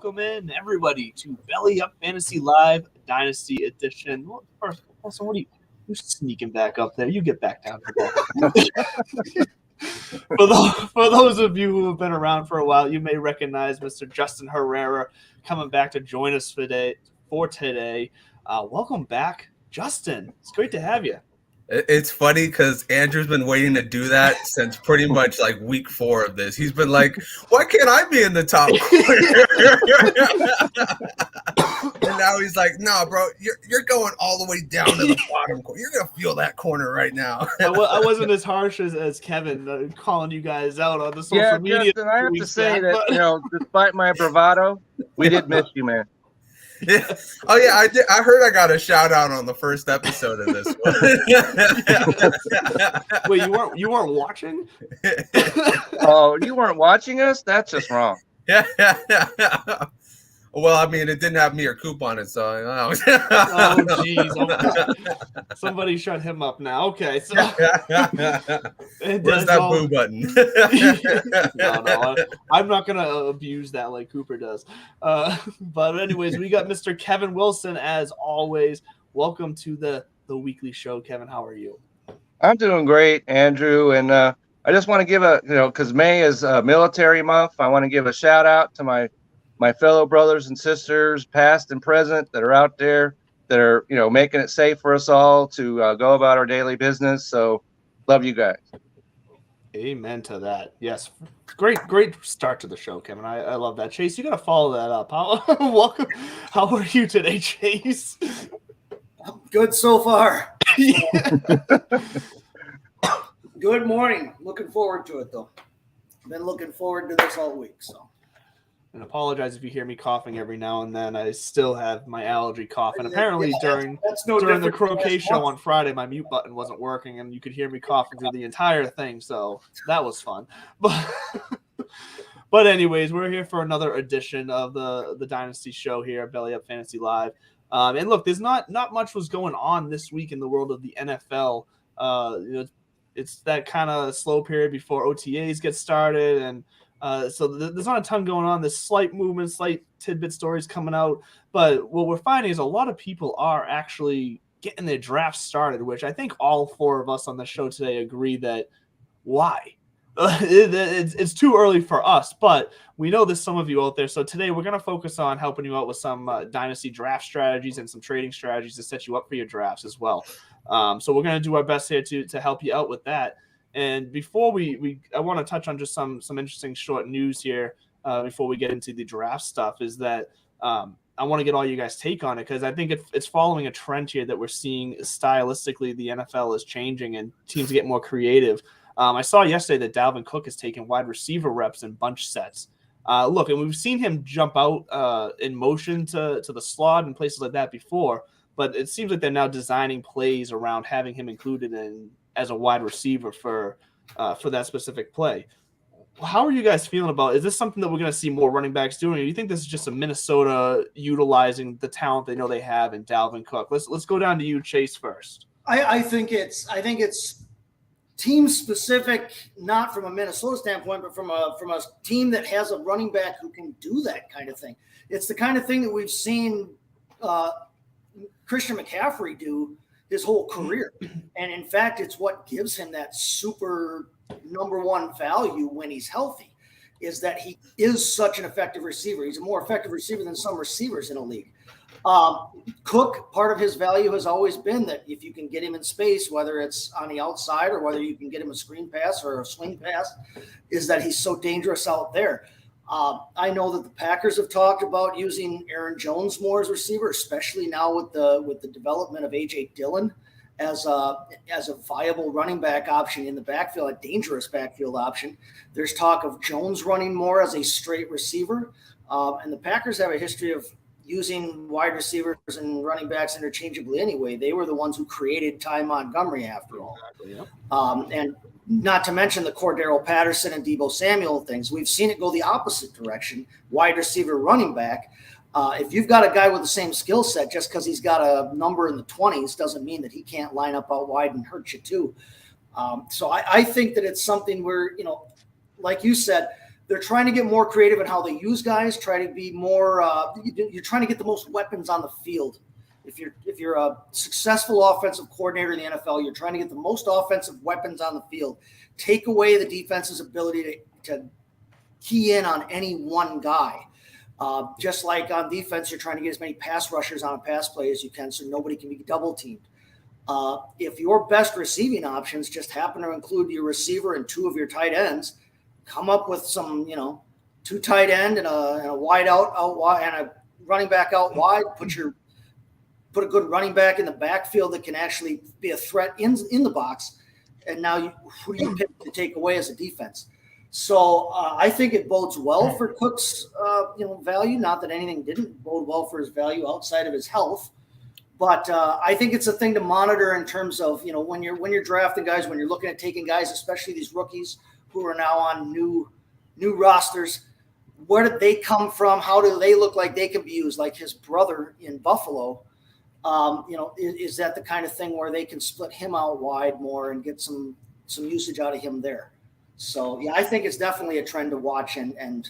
welcome in everybody to Belly Up Fantasy Live Dynasty Edition. Well, first, also, what are you sneaking back up there? You get back down to that. For those of you who have been around for a while, you may recognize Mr. Justin Herrera coming back to join us today. Welcome back, Justin. It's great to have you. It's funny because Andrew's been waiting to do that since pretty much like week 4 of this. He's been like, why can't I be in the top corner? And now he's like, no, bro, you're going all the way down to the bottom corner. You're going to feel that corner right now. I wasn't as harsh as Kevin calling you guys out on the social media. Justin, I have to say that, despite my bravado, we did miss you, man. Yeah. Oh yeah, I did. I heard I got a shout out on the first episode of this one. Wait, you weren't watching? Oh, you weren't watching us? That's just wrong. Yeah. Well, I mean, it didn't have me or Coop on it, so. Oh, jeez. Somebody shut him up now. Okay. So. Where's that boo button? No, I'm not going to abuse that like Cooper does. But anyways, we got Mr. Kevin Wilson, as always. Welcome to the weekly show, Kevin. How are you? I'm doing great, Andrew. And I just want to give because May is military month, I want to give a shout out to my fellow brothers and sisters, past and present, that are out there that are, making it safe for us all to go about our daily business. So love you guys. Amen to that. Yes. Great start to the show, Kevin. I love that. Chase, you got to follow that up. Welcome. How are you today, Chase? I'm good so far. Good morning. Looking forward to it, though. Been looking forward to this all week, so. And apologize if you hear me coughing every now and then. I still have my allergy cough. And apparently during the croquet show on Friday, my mute button wasn't working, and you could hear me coughing through the entire thing. So that was fun. But anyways, we're here for another edition of the Dynasty show here at Belly Up Fantasy Live. And look, there's not much was going on this week in the world of the NFL. It's that kind of slow period before OTAs get started, and so there's not a ton going on. There's slight movement, slight tidbit stories coming out. But what we're finding is a lot of people are actually getting their drafts started, which I think all 4 of us on the show today agree that why? It's too early for us, but we know there's some of you out there. So today we're going to focus on helping you out with some dynasty draft strategies and some trading strategies to set you up for your drafts as well. So we're going to do our best here to help you out with that. And before I want to touch on just some interesting short news here before we get into the draft stuff, is that I want to get all you guys' take on it, because I think it's following a trend here that we're seeing stylistically. The NFL is changing and teams get more creative. I saw yesterday that Dalvin Cook has taken wide receiver reps in bunch sets. Look, and we've seen him jump out in motion to the slot and places like that before, but it seems like they're now designing plays around having him included in as a wide receiver for that specific play. How are you guys feeling about it? Is this something that we're going to see more running backs doing, or do you think this is just a Minnesota utilizing the talent they know they have in Dalvin Cook? Let's go down to you, Chase, first. I think it's team specific, not from a Minnesota standpoint, but from a team that has a running back who can do that kind of thing. It's the kind of thing that we've seen Christian McCaffrey do his whole career. And in fact, it's what gives him that super number one value when he's healthy, is that he is such an effective receiver. He's a more effective receiver than some receivers in the league. Cook, part of his value has always been that if you can get him in space, whether it's on the outside or whether you can get him a screen pass or a swing pass, is that he's so dangerous out there. I know that the Packers have talked about using Aaron Jones more as receiver, especially now with the development of A.J. Dillon as a viable running back option in the backfield, a dangerous backfield option. There's talk of Jones running more as a straight receiver, and the Packers have a history of using wide receivers and running backs interchangeably anyway. They were the ones who created Ty Montgomery, after all. And not to mention the Cordero Patterson and Deebo Samuel things. We've seen it go the opposite direction, wide receiver, running back. If you've got a guy with the same skill set, just because he's got a number in the 20s doesn't mean that he can't line up out wide and hurt you too. So I think that it's something where, like you said, they're trying to get more creative in how they use guys, try to be more you're trying to get the most weapons on the field. If you're a successful offensive coordinator in the NFL, you're trying to get the most offensive weapons on the field. Take away the defense's ability to key in on any one guy. Just like on defense, you're trying to get as many pass rushers on a pass play as you can so nobody can be double teamed. If your best receiving options just happen to include your receiver and 2 of your tight ends, come up with some, 2 tight end and a wide out wide and a running back out wide. Put a good running back in the backfield that can actually be a threat in the box. And now who do you pick to take away as a defense? So I think it bodes well for Cook's value. Not that anything didn't bode well for his value outside of his health, but I think it's a thing to monitor in terms of when you're drafting guys, when you're looking at taking guys, especially these rookies who are now on new rosters. Where did they come from? How do they look like they can be used? Like his brother in Buffalo. Is that the kind of thing where they can split him out wide more and get some usage out of him there? So yeah, I think it's definitely a trend to watch and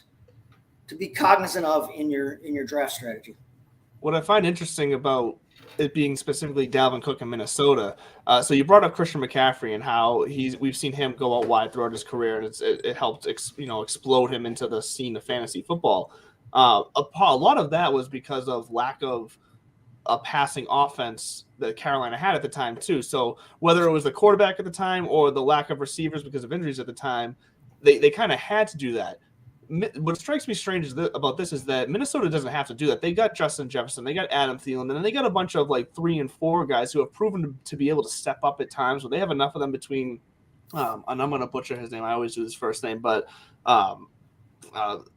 to be cognizant of in your draft strategy. What I find interesting about it being specifically Dalvin Cook in Minnesota. So you brought up Christian McCaffrey and how we've seen him go out wide throughout his career, and it helped explode him into the scene of fantasy football. A lot of that was because of lack of a passing offense that Carolina had at the time too. So whether it was the quarterback at the time or the lack of receivers because of injuries at the time, they kind of had to do that. What strikes me strange about this is that Minnesota doesn't have to do that. They got Justin Jefferson, they got Adam Thielen, and then they got a bunch of 3 and 4 guys who have proven to be able to step up at times. Where they have enough of them between, and I'm going to butcher his name. I always do his first name, but no,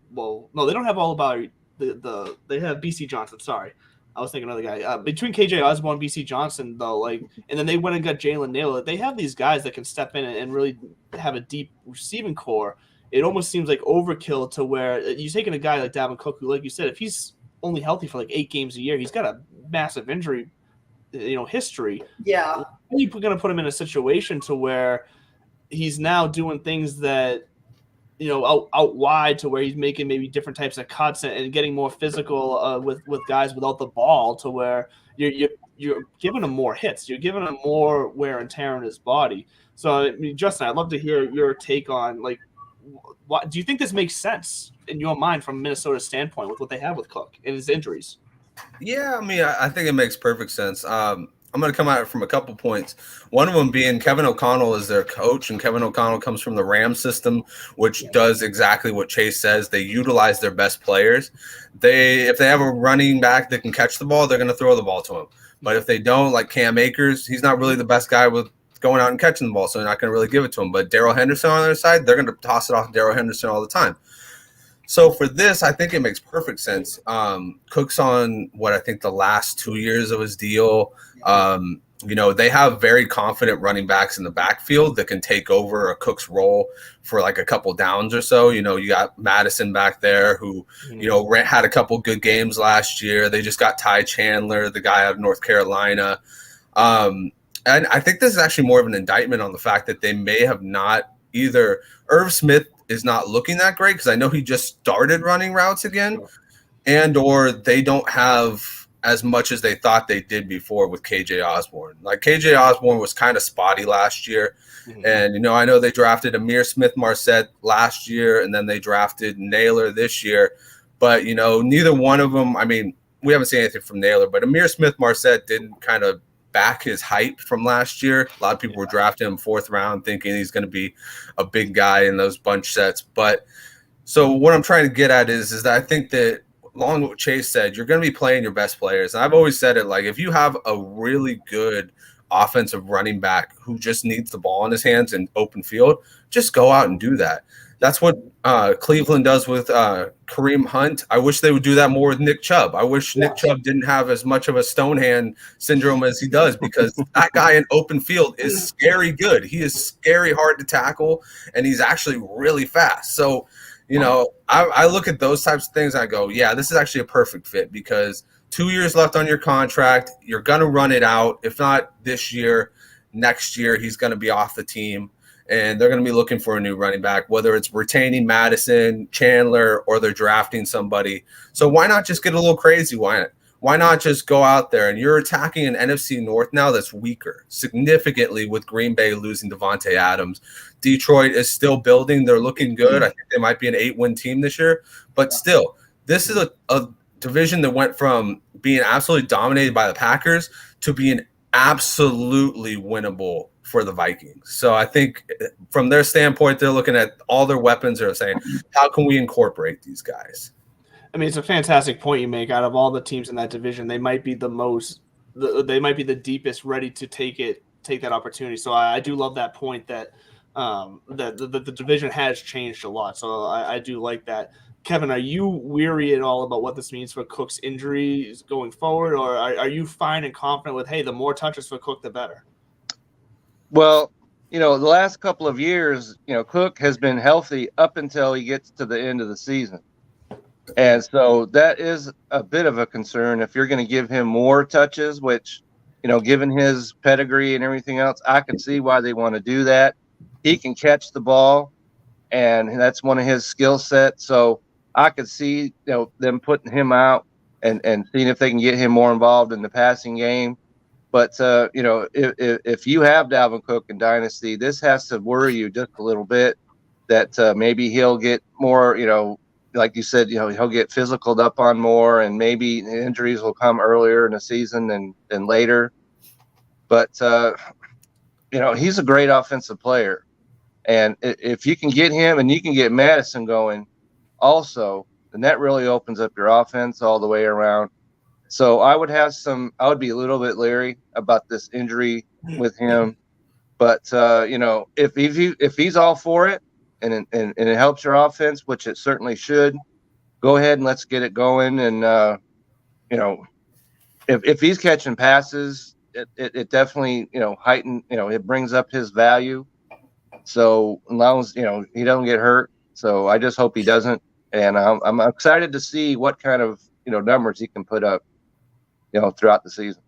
they don't have all about they have BC Johnson. Sorry. I was thinking another guy. Between KJ Osborne and BC Johnson, though, and then they went and got Jalen Nailor. They have these guys that can step in and really have a deep receiving core. It almost seems like overkill to where you're taking a guy like Dalvin Cook, who, like you said, if he's only healthy for 8 games a year, he's got a massive injury, history. Yeah. Are you going to put him in a situation to where he's now doing things that, out wide to where he's making maybe different types of cuts and getting more physical with guys without the ball to where you're giving him more hits. You're giving him more wear and tear on his body. So, I mean, Justin, I'd love to hear your take on, what do you think this makes sense in your mind from Minnesota's standpoint with what they have with Cook and his injuries? Yeah, I mean, I think it makes perfect sense. I'm going to come at it from a couple points. One of them being Kevin O'Connell is their coach, and Kevin O'Connell comes from the Rams system, which does exactly what Chase says. They utilize their best players. If they have a running back that can catch the ball, they're going to throw the ball to him. But if they don't, like Cam Akers, he's not really the best guy with going out and catching the ball, so they're not going to really give it to him. But Darrell Henderson on their side, they're going to toss it off to Darrell Henderson all the time. So for this, I think it makes perfect sense. Cook's on what I think the last 2 years of his deal. They have very confident running backs in the backfield that can take over a Cook's role for a couple downs or so. You got Madison back there who, had a couple good games last year. They just got Ty Chandler, the guy out of North Carolina. And I think this is actually more of an indictment on the fact that they may have not either. Irv Smith is not looking that great because I know he just started running routes again, or they don't have as much as they thought they did before with KJ Osborne. KJ Osborne was kind of spotty last year. Mm-hmm. And, I know they drafted Amir Smith-Marset last year, and then they drafted Naylor this year. But, neither one of them, I mean, we haven't seen anything from Naylor, but Amir Smith-Marset didn't kind of back his hype from last year. A lot of people were drafting him 4th round thinking he's going to be a big guy in those bunch sets. But so what I'm trying to get at is that I think that along with what Chase said, you're going to be playing your best players. And I've always said it, if you have a really good offensive running back who just needs the ball in his hands in open field, just go out and do that. That's what Cleveland does with Kareem Hunt. I wish they would do that more with Nick Chubb. I wish Nick Chubb didn't have as much of a Stonehand syndrome as he does, because that guy in open field is scary good. He is scary hard to tackle, and he's actually really fast. So, I look at those types of things and I go, yeah, this is actually a perfect fit because 2 years left on your contract. You're going to run it out. If not this year, next year, he's going to be off the team. and they're going to be looking for a new running back, whether it's retaining Madison, Chandler, or they're drafting somebody. So why not just get a little crazy? Why not just go out there, and you're attacking an NFC North now that's weaker significantly with Green Bay losing Devontae Adams. Detroit is still building. They're looking good. I think they might be an 8-win team this year, but still, this is a division that went from being absolutely dominated by the Packers to being absolutely winnable for the Vikings. So I think from their standpoint, they're looking at all their weapons. They're saying, how can we incorporate these guys? I mean, it's a fantastic point you make. Out of all the teams in that division, they might be they might be the deepest ready to take that opportunity. So I do love that point that the division has changed a lot. So I do like that. Kevin, are you weary at all about what this means for Cook's injuries going forward, or are you fine and confident with, hey, the more touches for Cook, the better? Well, the last couple of years, Cook has been healthy up until he gets to the end of the season. And so that is a bit of a concern if you're going to give him more touches, which, given his pedigree and everything else, I can see why they want to do that. He can catch the ball, and that's one of his skill sets. So I could see, them putting him out and seeing if they can get him more involved in the passing game. But, if you have Dalvin Cook in Dynasty, this has to worry you just a little bit that maybe he'll get more, like you said, he'll get physicaled up on more, and maybe injuries will come earlier in the season than later. But, he's a great offensive player. And if you can get him and you can get Madison going also, then that really opens up your offense all the way around. So I would be a little bit leery about this injury with him. But, if he's all for it, and it helps your offense, which it certainly should, go ahead and let's get it going. And, if he's catching passes, it definitely, it brings up his value. So as long as, he doesn't get hurt. So I just hope he doesn't. And I'm excited to see what kind of, numbers he can put up, throughout the season.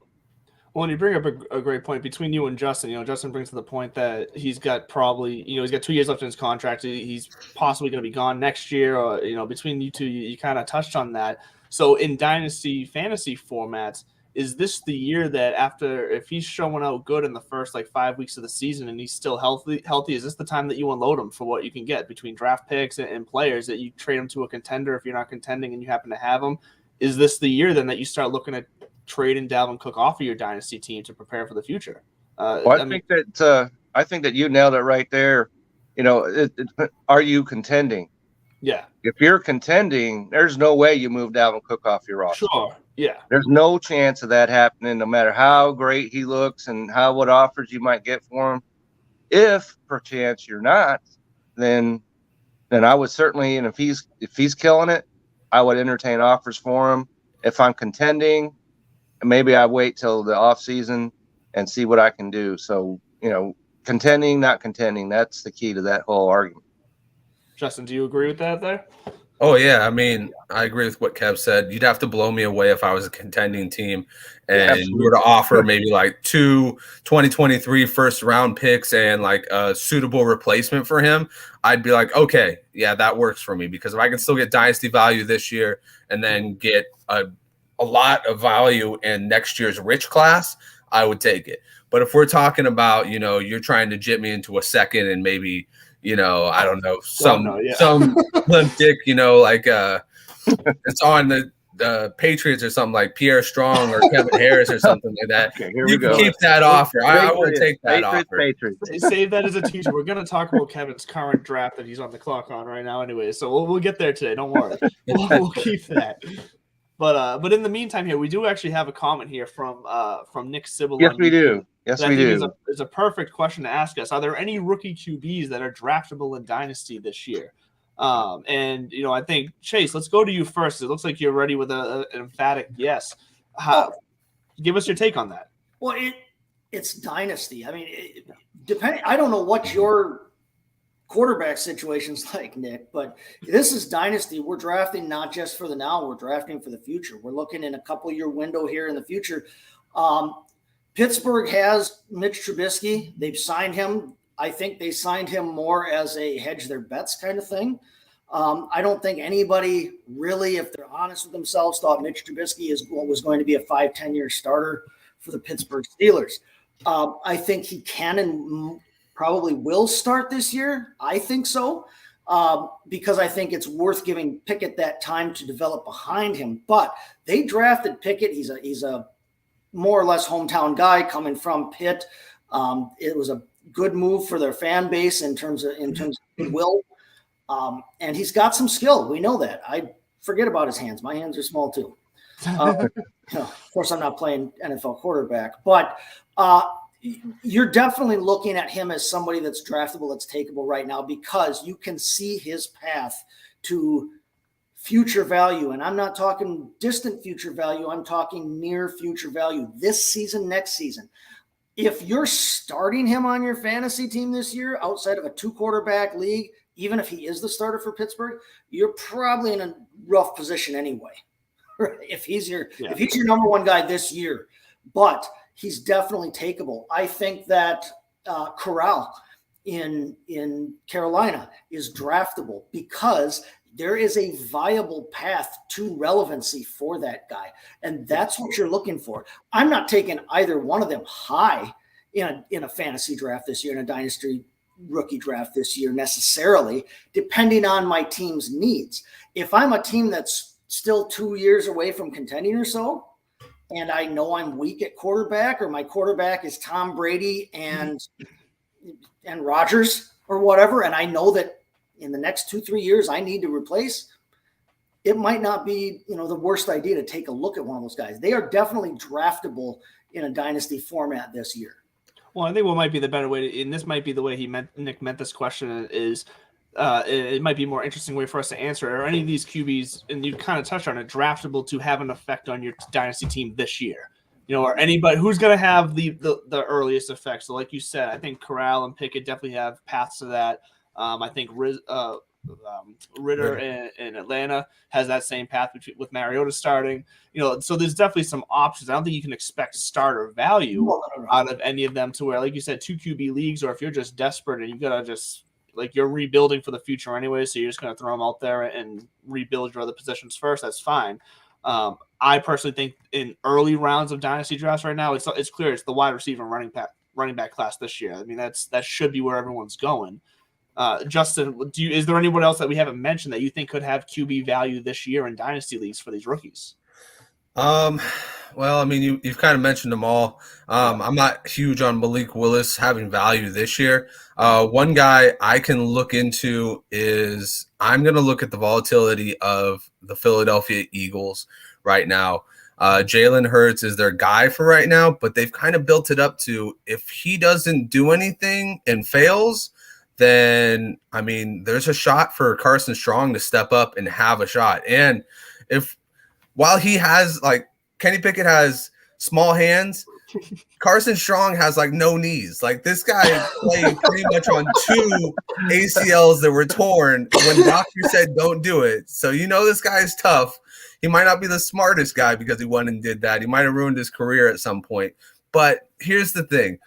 Well, and you bring up a great point between you and Justin. Justin brings to the point that he's got probably, he's got 2 years left in his contract. He's possibly going to be gone next year. Or, between you two, you kind of touched on that. So in Dynasty fantasy formats, is this the year that if he's showing out good in the first 5 weeks of the season and he's still healthy, is this the time that you unload him for what you can get between draft picks and players, that you trade him to a contender if you're not contending and you happen to have him? Is this the year then that you start looking at trading Dalvin Cook off of your Dynasty team to prepare for the future? I think that you nailed it right there. Are you contending? Yeah. If you're contending, there's no way you move Dalvin Cook off your roster. Sure. Yeah. There's no chance of that happening, no matter how great he looks and what offers you might get for him. If perchance you're not, then I would certainly, and if he's killing it, I would entertain offers for him. If I'm contending, maybe I wait till the off season and see what I can do. So, contending, not contending, that's the key to that whole argument. Justin, do you agree with that there? Oh, yeah. I mean, I agree with what Kev said. You'd have to blow me away if I was a contending team and you were to offer maybe 2 2023 first-round picks and a suitable replacement for him. I'd be like, okay, yeah, that works for me, because if I can still get dynasty value this year and then get a lot of value in next year's rich class, I would take it. But if we're talking about, you're trying to jit me into a second and maybe – I don't know, some limp dick, it's on the Patriots or something like Pierre Strong or Kevin Harris or something like that. Okay, you can keep that offer. I will take that offer. Save that as a teaser. We're going to talk about Kevin's current draft that he's on the clock on right now anyway. So we'll get there today. Don't worry. We'll keep that. But in the meantime here, we do actually have a comment here from Nick Sybil. Yes, we do. Yes, we do. It's a perfect question to ask us. Are there any rookie QBs that are draftable in Dynasty this year? And I think, Chase, let's go to you first. It looks like you're ready with an emphatic yes. Give us your take on that. Well, it's Dynasty. I mean, depending. I don't know what your quarterback situation's like, Nick, but this is Dynasty. We're drafting not just for the now, we're drafting for the future. We're looking in a couple-year window here in the future. Pittsburgh has Mitch Trubisky. They've signed him. I think they signed him more as a hedge their bets kind of thing. I don't think anybody really, if they're honest with themselves, thought Mitch Trubisky was going to be a 5-10 year starter for the Pittsburgh Steelers. I think he can and probably will start this year. I think so, because I think it's worth giving Pickett that time to develop behind him. But they drafted Pickett. He's a more or less hometown guy coming from Pitt. It was a good move for their fan base in terms of goodwill. And he's got some skill. We know that. I forget about his hands. My hands are small too. Of course, I'm not playing NFL quarterback, but you're definitely looking at him as somebody that's draftable, that's takeable right now, because you can see his path to future value. And I'm not talking distant future value. I'm talking near future value this season, next season. If you're starting him on your fantasy team this year outside of a 2-quarterback league, even if he is the starter for Pittsburgh, you're probably in a rough position anyway. If he's your number one guy this year, but he's definitely takeable. I think that Corral in Carolina is draftable because there is a viable path to relevancy for that guy, and that's what you're looking for. I'm not taking either one of them high in a fantasy draft this year, in a dynasty rookie draft this year necessarily, depending on my team's needs. If I'm a team that's still 2 years away from contending or so, and I know I'm weak at quarterback, or my quarterback is Tom Brady and Rodgers or whatever, and I know that in the next 2-3 years I need to replace, it might not be, the worst idea to take a look at one of those guys. They are definitely draftable in a dynasty format this year. Well, I think what might be the better way and this might be the way Nick meant this question, is it might be a more interesting way for us to answer it. Are any of these QBs, and you kind of touched on it, draftable to have an effect on your dynasty team this year? Or anybody who's going to have the earliest effect. So like you said, I think Corral and Pickett definitely have paths to that. I think Ritter in Atlanta has that same path with Mariota starting. So there's definitely some options. I don't think you can expect starter value out of any of them to where, like you said, 2 QB leagues, or if you're just desperate and you got to just, like, you're rebuilding for the future anyway, so you're just going to throw them out there and rebuild your other positions first, that's fine. I personally think in early rounds of dynasty drafts right now, it's clear it's the wide receiver and running back class this year. I mean, that should be where everyone's going. Justin, is there anyone else that we haven't mentioned that you think could have QB value this year in dynasty leagues for these rookies? Well, I mean, you've kind of mentioned them all. I'm not huge on Malik Willis having value this year. One guy I can look into is I'm going to look at the volatility of the Philadelphia Eagles right now. Jalen Hurts is their guy for right now, but they've kind of built it up to, if he doesn't do anything and fails, then, I mean, there's a shot for Carson Strong to step up and have a shot. And while he has, like, Kenny Pickett has small hands, Carson Strong has, like, no knees. Like, this guy played pretty much on 2 ACLs that were torn when the doctor said don't do it. So this guy is tough. He might not be the smartest guy because he went and did that. He might have ruined his career at some point. But here's the thing.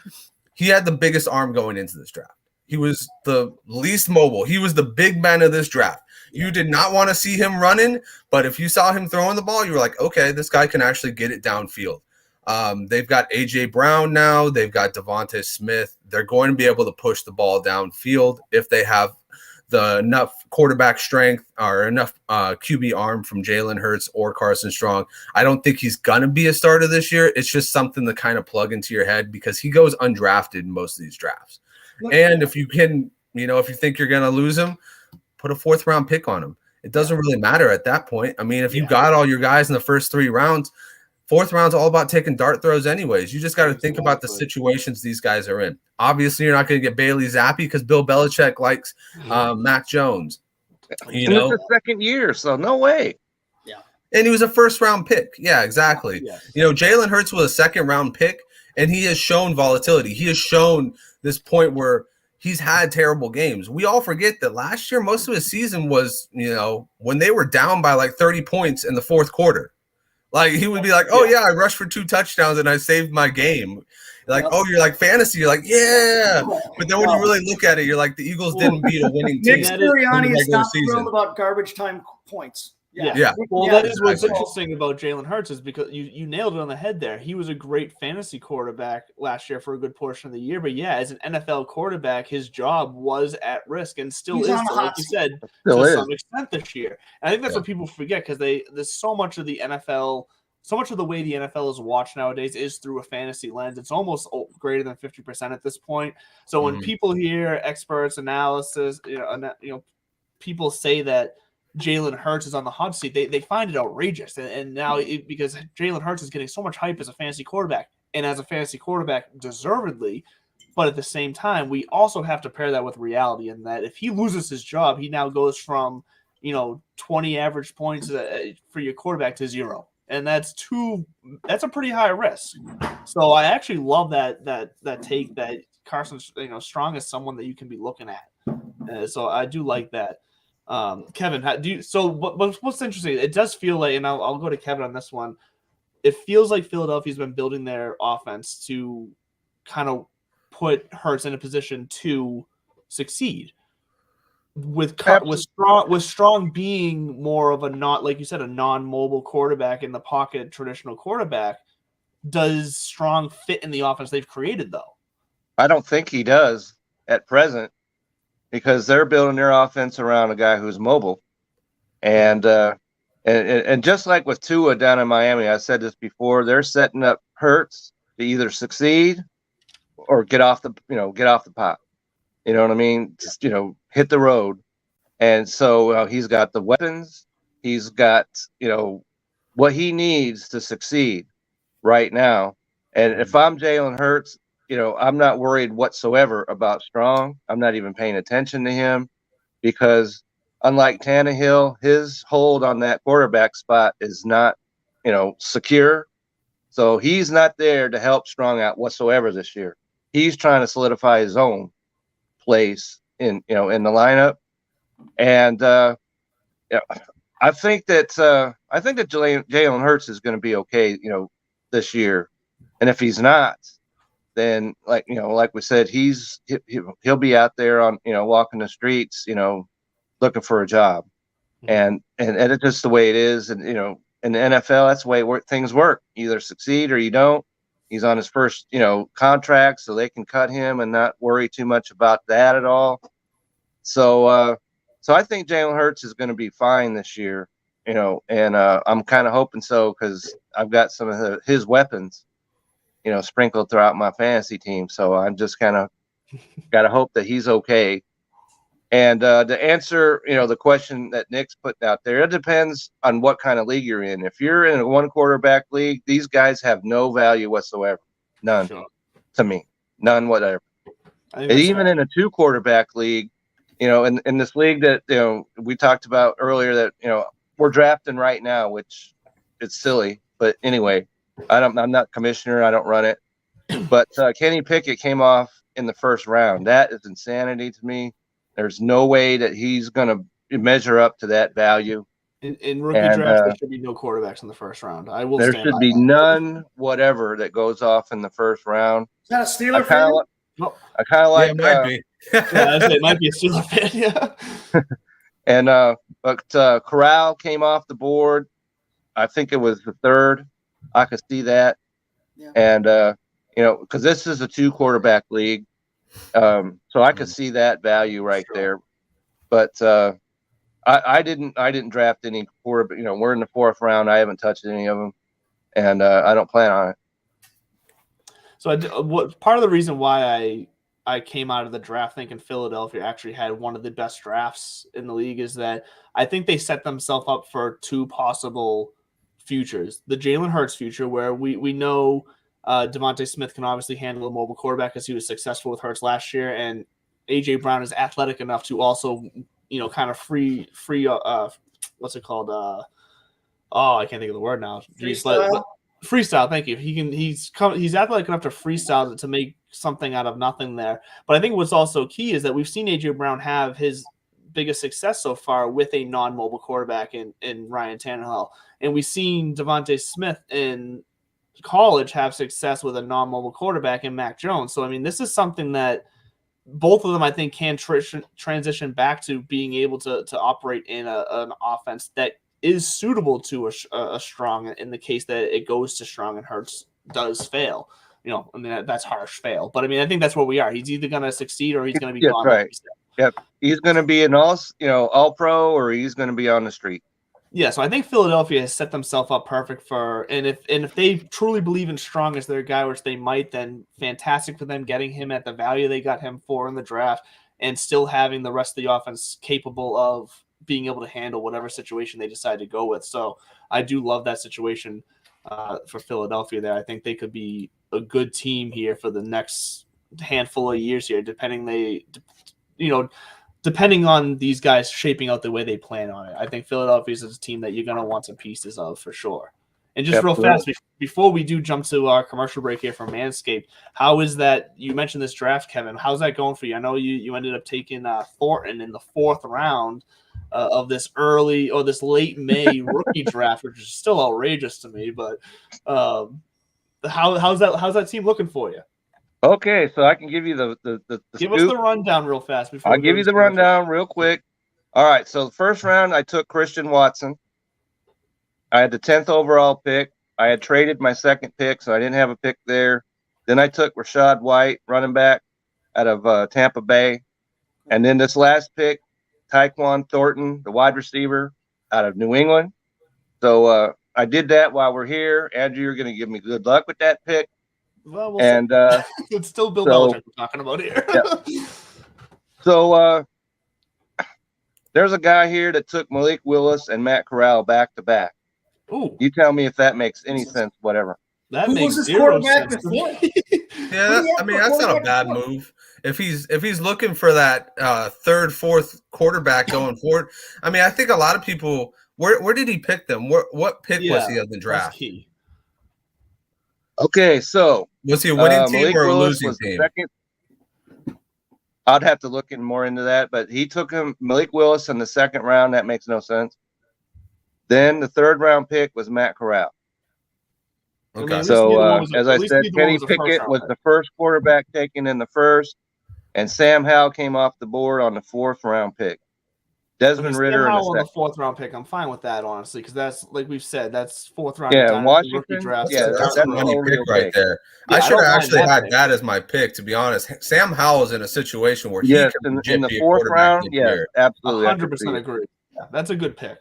He had the biggest arm going into this draft. He was the least mobile. He was the big man of this draft. You did not want to see him running, but if you saw him throwing the ball, you were like, okay, this guy can actually get it downfield. They've got A.J. Brown now. They've got Devontae Smith. They're going to be able to push the ball downfield if they have enough quarterback strength or enough QB arm from Jalen Hurts or Carson Strong. I don't think he's going to be a starter this year. It's just something to kind of plug into your head because he goes undrafted in most of these drafts. And if you can, if you think you're going to lose him, put a 4th-round pick on him. It doesn't really matter at that point. I mean, if you got all your guys in the first 3 rounds, 4th round's all about taking dart throws anyways. You just got to think about the situations these guys are in. Obviously, you're not going to get Bailey Zappi because Bill Belichick likes Mac Jones. It's the second year, so no way. Yeah. And he was a 1st-round pick. Yeah, exactly. Yes. Jalen Hurts was a 2nd-round pick, and he has shown volatility. He has shown this point where he's had terrible games. We all forget that last year, most of his season was, when they were down by like 30 points in the 4th quarter. Like, he would be like, oh, yeah, I rushed for 2 touchdowns and I saved my game. Like, oh, you're like fantasy. You're like, yeah. But then when you really look at it, you're like, the Eagles didn't beat a winning team. Nick in the Sirianni is regular not season. thrilled about garbage time points. Yeah. Well, that is what's exactly. interesting about Jalen Hurts is because you nailed it on the head there. He was a great fantasy quarterback last year for a good portion of the year. But yeah, as an NFL quarterback, his job was at risk and still He's is, on the like hot you seat. said, Still to is. some extent this year. And I think that's what people forget because there's so much of the NFL, so much of the way the NFL is watched nowadays is through a fantasy lens. It's almost greater than 50% at this point. So when people hear experts, analysis, people say that Jalen Hurts is on the hot seat, they find it outrageous. And now because Jalen Hurts is getting so much hype as a fantasy quarterback, and as a fantasy quarterback, deservedly. But at the same time, we also have to pair that with reality in that if he loses his job, he now goes from 20 average points for your quarterback to 0. And that's a pretty high risk. So I actually love that take that Carson Strong is someone that you can be looking at. So I do like that. Kevin, what's interesting? It does feel like, and I'll go to Kevin on this one. It feels like Philadelphia's been building their offense to kind of put Hurts in a position to succeed. With Strong being more of a like you said, a non-mobile quarterback in the pocket, traditional quarterback. Does Strong fit in the offense they've created though? I don't think he does at present because they're building their offense around a guy who's mobile, and just like with Tua down in Miami, I said this before, they're setting up Hurts to either succeed or get off the pot. You know what I mean? Just hit the road. And so he's got the weapons. He's got, what he needs to succeed right now. And if I'm Jalen Hurts, I'm not worried whatsoever about Strong. I'm not even paying attention to him because unlike Tannehill, his hold on that quarterback spot is not, secure. So he's not there to help Strong out whatsoever this year. He's trying to solidify his own place in the lineup. And I think that Jalen Hurts is going to be okay, this year. And if he's not, then like we said, he'll be out there on walking the streets, looking for a job. And it's just the way it is. And in the NFL, that's the way things work. You either succeed or you don't. He's on his first contract, so they can cut him and not worry too much about that at all. So I think Jalen Hurts is going to be fine this year, and I'm kind of hoping so because I've got some of his weapons, sprinkled throughout my fantasy team. So I'm just kind of got to hope that he's okay. And to answer, the question that Nick's putting out there, it depends on what kind of league you're in. If you're in a one quarterback league, these guys have no value whatsoever. None to me, none whatever. And even in a two quarterback league, in this league that, we talked about earlier that, we're drafting right now, which it's silly, but anyway, I'm not commissioner. I don't run it, but Kenny Pickett came off in the first round. That is insanity to me. There's no way that he's going to measure up to that value. In rookie drafts, there should be no quarterbacks in the first round. There should be none whatever that goes off in the first round. Is that a Steeler fan? I kind of like. It might be. It might be a Steeler fan. Yeah. And but Corral came off the board. I think it was the third. I could see that. Yeah. And because this is a two quarterback league. So I could see that value right there, but I didn't draft any quarterback. We're in the fourth round. I haven't touched any of them, and I don't plan on it. So part of the reason why I came out of the draft thinking Philadelphia actually had one of the best drafts in the league is that I think they set themselves up for two possible futures: the Jalen Hurts future, where we know. Devontae Smith can obviously handle a mobile quarterback because he was successful with Hurts last year, and AJ Brown is athletic enough to also, kind of free. What's it called? I can't think of the word now. Freestyle. Freestyle. Thank you. He's athletic enough to freestyle to make something out of nothing there. But I think what's also key is that we've seen AJ Brown have his biggest success so far with a non-mobile quarterback in Ryan Tannehill, and we've seen Devontae Smith in college have success with a non-mobile quarterback in Mac Jones. So, I mean, this is something that both of them, I think, can transition back to being able to operate in an offense that is suitable to a Strong in the case that it goes to Strong and Hurts does fail. I mean, that's harsh fail. But, I mean, I think that's where we are. He's either going to succeed or he's going to be gone. Right. Yep. He's going to be an all-pro or he's going to be on the street. Yeah, so I think Philadelphia has set themselves up perfect for, and if they truly believe in Strong as their guy, which they might, then fantastic for them getting him at the value they got him for in the draft, and still having the rest of the offense capable of being able to handle whatever situation they decide to go with. So I do love that situation for Philadelphia there. I think they could be a good team here for the next handful of years here, depending on these guys shaping out the way they plan on it. I think Philadelphia is a team that you're going to want some pieces of for sure. And just real fast, before we do jump to our commercial break here from Manscaped, how is that? You mentioned this draft, Kevin. How's that going for you? I know you ended up taking Thornton in the 4th round of this late May rookie draft, which is still outrageous to me. But how's that team looking for you? Okay, so I can give you the give scoop. Us the rundown real fast. I'll give you the rundown real quick. All right, so the first round, I took Christian Watson. I had the 10th overall pick. I had traded my second pick, so I didn't have a pick there. Then I took Rachaad White, running back out of Tampa Bay. And then this last pick, Tyquan Thornton, the wide receiver out of New England. So I did that while we're here. Andrew, you're going to give me good luck with that pick. Well, and it's still Bill Belichick we're talking about here. Yeah. So there's a guy here that took Malik Willis and Matt Corral back to back. Ooh. You tell me if that makes any sense, whatever. That makes zero sense. Yeah, I mean, that's not a bad move. If he's looking for that third, fourth quarterback going forward, I mean, I think a lot of people. Where did he pick them? What pick was he of the draft? Okay, so was he a winning team Malik or a Willis losing was team? Second. I'd have to look more into that, but he took Malik Willis in the 2nd round. That makes no sense. Then the 3rd round pick was Matt Corral. Okay. So as I said, Kenny Pickett was the first quarterback taken in the 1st, and Sam Howell came off the board on the 4th round pick. Desmond Ridder in the 2nd. On the 4th round pick, I'm fine with that, honestly, because that's like we've said, that's 4th round. Yeah, Washington. Draft. Yeah, that's a money pick right there. Yeah, I should have actually had that as my pick, to be honest. Sam Howell's in a situation where he can in the 4th round. Yeah, absolutely, 100% agree. Yeah, that's a good pick.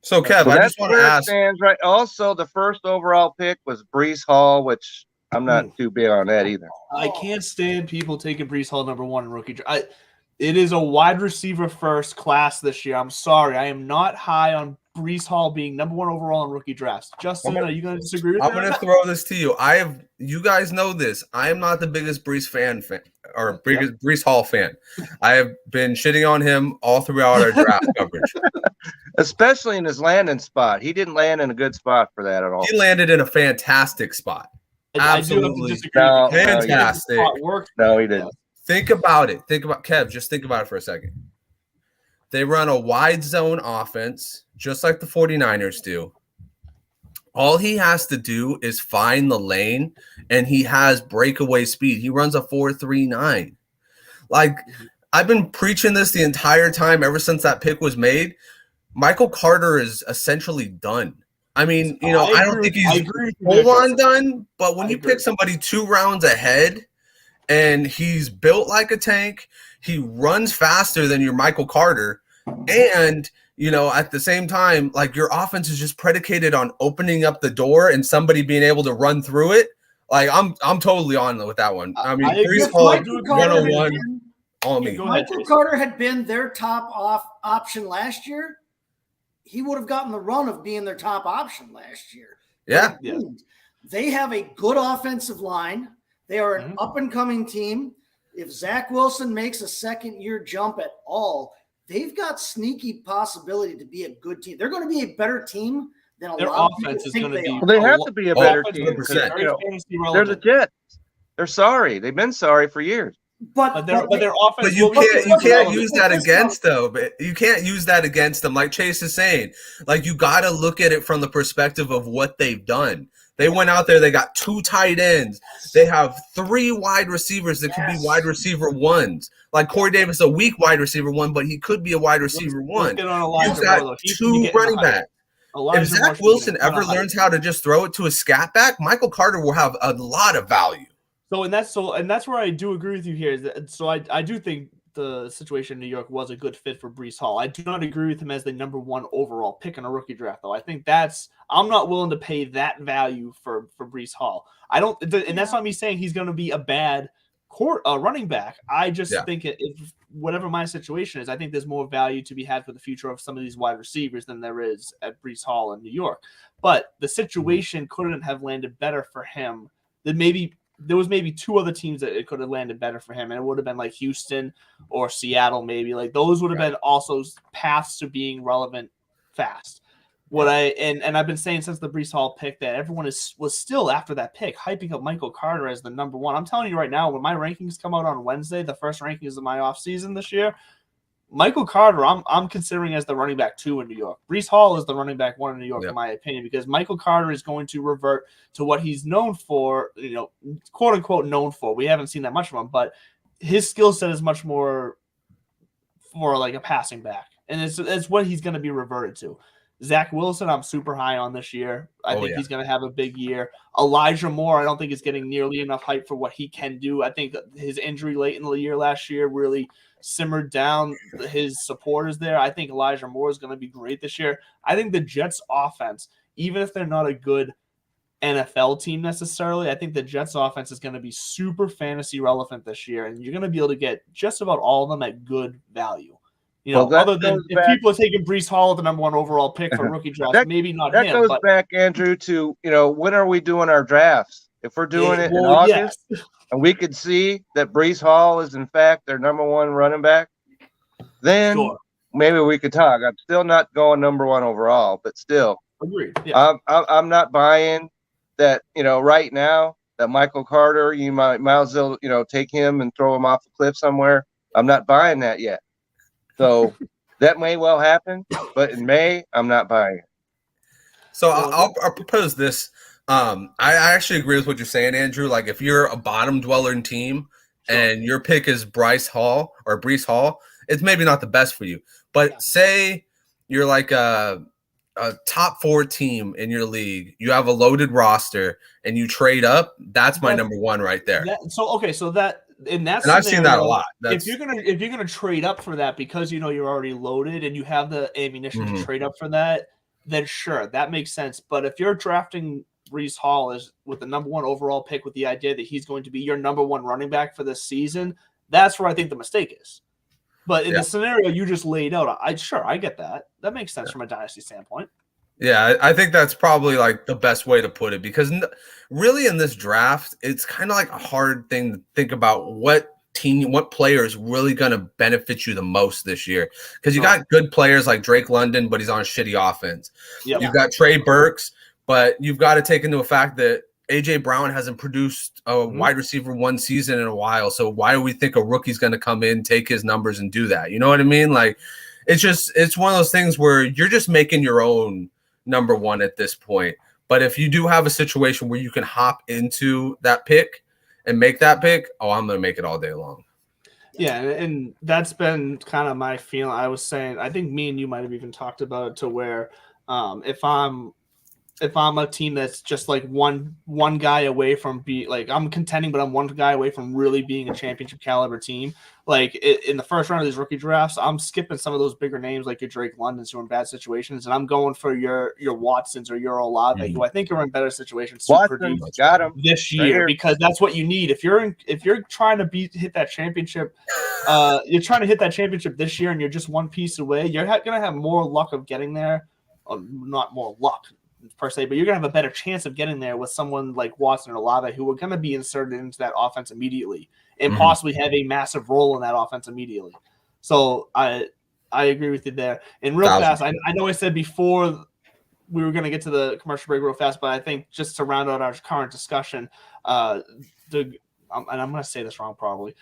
So, Kev, I just want to ask. Right. Also, the 1st overall pick was Breece Hall, which I'm not too big on that either. I can't stand people taking Breece Hall number 1 in rookie draft. It is a wide receiver first class this year. I'm sorry. I am not high on Breece Hall being number 1 overall in rookie drafts. Justin, are you going to disagree with I'm that? going to throw this to you. You guys know this. I am not the biggest Breece Breece Hall fan. I have been shitting on him all throughout our draft coverage. Especially in his landing spot. He didn't land in a good spot for that at all. He landed in a fantastic spot. Absolutely fantastic. No, he didn't. Think about it. Kev, just think about it for a second. They run a wide zone offense, just like the 49ers do. All he has to do is find the lane, and he has breakaway speed. He runs a 4.39. Like, I've been preaching this the entire time ever since that pick was made. Michael Carter is essentially done. I mean, I don't think he's full on done, but when you pick somebody 2 rounds ahead and he's built like a tank, he runs faster than your Michael Carter, and at the same time, like, your offense is just predicated on opening up the door and somebody being able to run through it. Like, I'm totally on with that one. I mean, Breece Hall 101 on me. Michael Carter had been their top option last year. He would have gotten the run of being their top option last year. Yeah. They have a good offensive line. They are an up-and-coming team. If Zach Wilson makes a second-year jump at all, they've got sneaky possibility to be a good team. They're going to be a better team than their lot offense of people is going to be. Well, they have to be a better team. They're the Jets. They're sorry. They've been sorry for years. But their offense. But you can't use that against them. You can't use that against them. Like Chase is saying, like, you got to look at it from the perspective of what they've done. They went out there. They got 2 tight ends. They have 3 wide receivers that could be wide receiver ones. Like Corey Davis, a weak wide receiver one, but he could be a wide receiver one. Let's get on Elijah You've got Moore, though. 2 running backs. If Zach Wilson ever learns how to just throw it to a scat back, Michael Carter will have a lot of value. And that's where I do agree with you here. So I do think the situation in New York was a good fit for Breece Hall. I do not agree with him as the number 1 overall pick in a rookie draft, though. I think I'm not willing to pay that value for Breece Hall. And that's not me saying he's going to be a bad running back. I just think if whatever my situation is, I think there's more value to be had for the future of some of these wide receivers than there is at Breece Hall in New York. But the situation couldn't have landed better for him. There was maybe 2 other teams that it could have landed better for him, and it would have been like Houston or Seattle, maybe. Like those would have been also paths to being relevant fast. And I've been saying since the Breece Hall pick that everyone was still after that pick hyping up Michael Carter as the number 1. I'm telling you right now, when my rankings come out on Wednesday, the first rankings of my offseason this year, Michael Carter, I'm considering as the running back 2 in New York. Breece Hall is the running back 1 in New York, in my opinion, because Michael Carter is going to revert to what he's known for, quote unquote known for. We haven't seen that much of him, but his skill set is much more for like a passing back, and it's what he's going to be reverted to. Zach Wilson, I'm super high on this year. I think he's going to have a big year. Elijah Moore, I don't think is getting nearly enough hype for what he can do. I think his injury late in the year last year really simmered down his supporters there. I think Elijah Moore is going to be great this year. I think the Jets offense, even if they're not a good NFL team necessarily, I think the Jets offense is going to be super fantasy relevant this year, and you're going to be able to get just about all of them at good value. Other than if people are taking Breece Hall at the number 1 overall pick for rookie draft, maybe not him. That goes back, Andrew, to when are we doing our drafts? If we're doing it in August, and we could see that Breece Hall is in fact their number 1 running back, then maybe we could talk. I'm still not going number 1 overall, but still, agreed. Yeah. I'm not buying that. Right now that Michael Carter, you might as well take him and throw him off a cliff somewhere. I'm not buying that yet. So that may well happen, but in May, I'm not buying it. So I'll propose this. I actually agree with what you're saying, Andrew. Like if you're a bottom dwelling team and your pick is Breece Hall, it's maybe not the best for you. But say you're like a top 4 team in your league, you have a loaded roster and you trade up, that's my number 1 right there. And I've seen that a lot. If you're gonna trade up for that because you're already loaded and you have the ammunition to trade up for that, then sure, that makes sense. But if you're drafting Breece Hall as with the number 1 overall pick with the idea that he's going to be your number 1 running back for this season, that's where I think the mistake is. But in the scenario you just laid out, I get that. That makes sense from a dynasty standpoint. Yeah, I think that's probably like the best way to put it, because really in this draft, it's kind of like a hard thing to think about what player is really going to benefit you the most this year. Because you got good players like Drake London, but he's on a shitty offense. Yep. You've got Trey Burks, but you've got to take into a fact that A.J. Brown hasn't produced a wide receiver 1 season in a while. So why do we think a rookie's going to come in, take his numbers, and do that? You know what I mean? Like, it's one of those things where you're just making your own number 1 at this point. But if you do have a situation where you can hop into that pick and make that pick, I'm going to make it all day long. Yeah, and that's been kind of my feeling. I was saying, I think me and you might have even talked about it to where if I'm a team that's just like one guy away from I'm contending, but I'm one guy away from really being a championship caliber team. Like in the first round of these rookie drafts, I'm skipping some of those bigger names like your Drake Londons who are in bad situations, and I'm going for your Watsons or your Olave, who I think are in better situations to produce this year, because that's what you need. If you're trying to hit that championship, you're trying to hit that championship this year, and you're just one piece away, you're going to have more luck of getting there. Not more luck per se, but you're going to have a better chance of getting there with someone like Watson or Olave, who are going to be inserted into that offense immediately and possibly have a massive role in that offense immediately. So I agree with you there. And real fast, I know I said before we were going to get to the commercial break real fast, but I think just to round out our current discussion, and I'm going to say this wrong probably,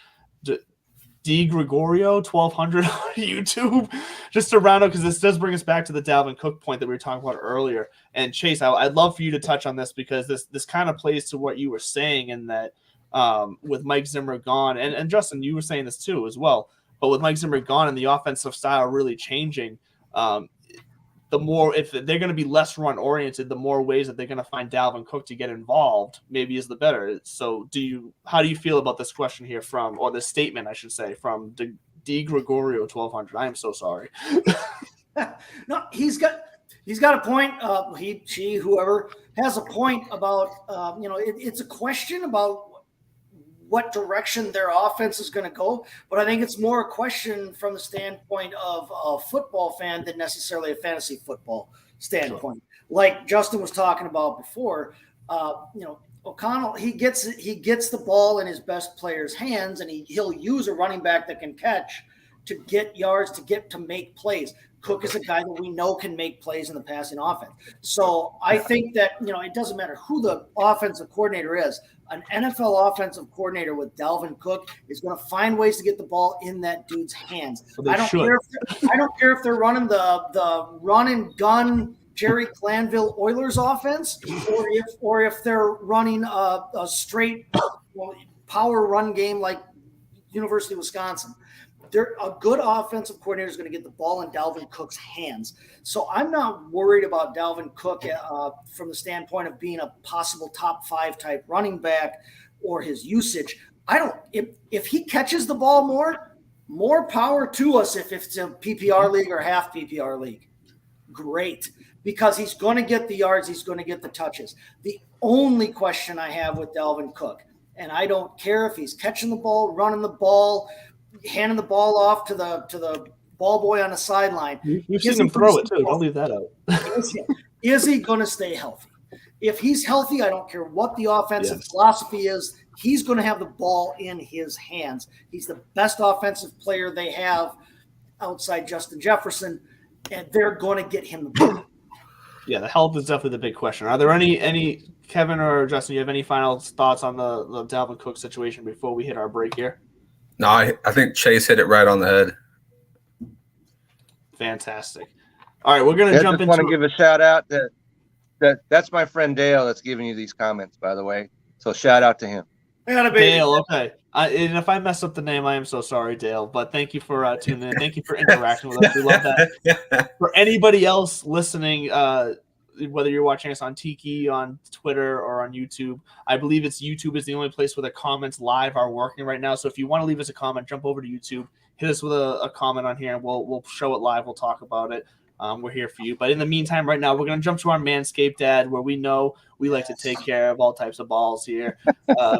D Gregorio 1200 on YouTube, just to round up, because this does bring us back to the Dalvin Cook point that we were talking about earlier. And Chase, I'd love for you to touch on this, because this kind of plays to what you were saying, in that with Mike Zimmer gone, and Justin, you were saying this too as well, but with Mike Zimmer gone and the offensive style really changing, the more, if they're going to be less run oriented, the more ways that they're going to find Dalvin Cook to get involved, maybe is the better. So how do you feel about this question here or this statement, I should say, from D Gregorio 1200? I am so sorry. No, he's got a point. Whoever has a point about, it's a question about what direction their offense is going to go. But I think it's more a question from the standpoint of a football fan than necessarily a fantasy football standpoint. Sure. Like Justin was talking about before, O'Connell, he gets the ball in his best player's hands, and he'll use a running back that can catch to get yards, to make plays. Cook is a guy that we know can make plays in the passing offense. So I think that, it doesn't matter who the offensive coordinator is. An NFL offensive coordinator with Dalvin Cook is going to find ways to get the ball in that dude's hands. I don't care if they're running the run and gun Jerry Glanville Oilers offense, or if they're running a straight power run game like University of Wisconsin. A good offensive coordinator is going to get the ball in Dalvin Cook's hands. So I'm not worried about Dalvin Cook from the standpoint of being a possible top 5 type running back or his usage. If he catches the ball more power to us if it's a PPR league or half PPR league. Great. Because he's going to get the yards, he's going to get the touches. The only question I have with Dalvin Cook, and I don't care if he's catching the ball, running the ball, handing the ball off to the ball boy on the sideline. You've seen him throw it too. Don't leave that out. Is he going to stay healthy? If he's healthy, I don't care what the offensive philosophy is. He's going to have the ball in his hands. He's the best offensive player they have outside Justin Jefferson, and they're going to get him the ball. Yeah, the health is definitely the big question. Are there any Kevin or Justin, you have any final thoughts on the Dalvin Cook situation before we hit our break here? No, I think Chase hit it right on the head. Fantastic. All right, we're going to jump into – I just want to give a shout-out that's my friend Dale that's giving you these comments, by the way. So shout-out to him. Dale, okay. And if I mess up the name, I am so sorry, Dale. But thank you for tuning in. Thank you for interacting with us. We love that. For anybody else listening, whether you're watching us on Tiki, on Twitter, or on YouTube, I believe YouTube is the only place where the comments live are working right now. So if you want to leave us a comment, jump over to YouTube, hit us with a comment on here, and we'll show it live. We'll talk about it. We're here for you. But in the meantime, right now, we're going to jump to our Manscaped ad, where we know we like to take care of all types of balls here,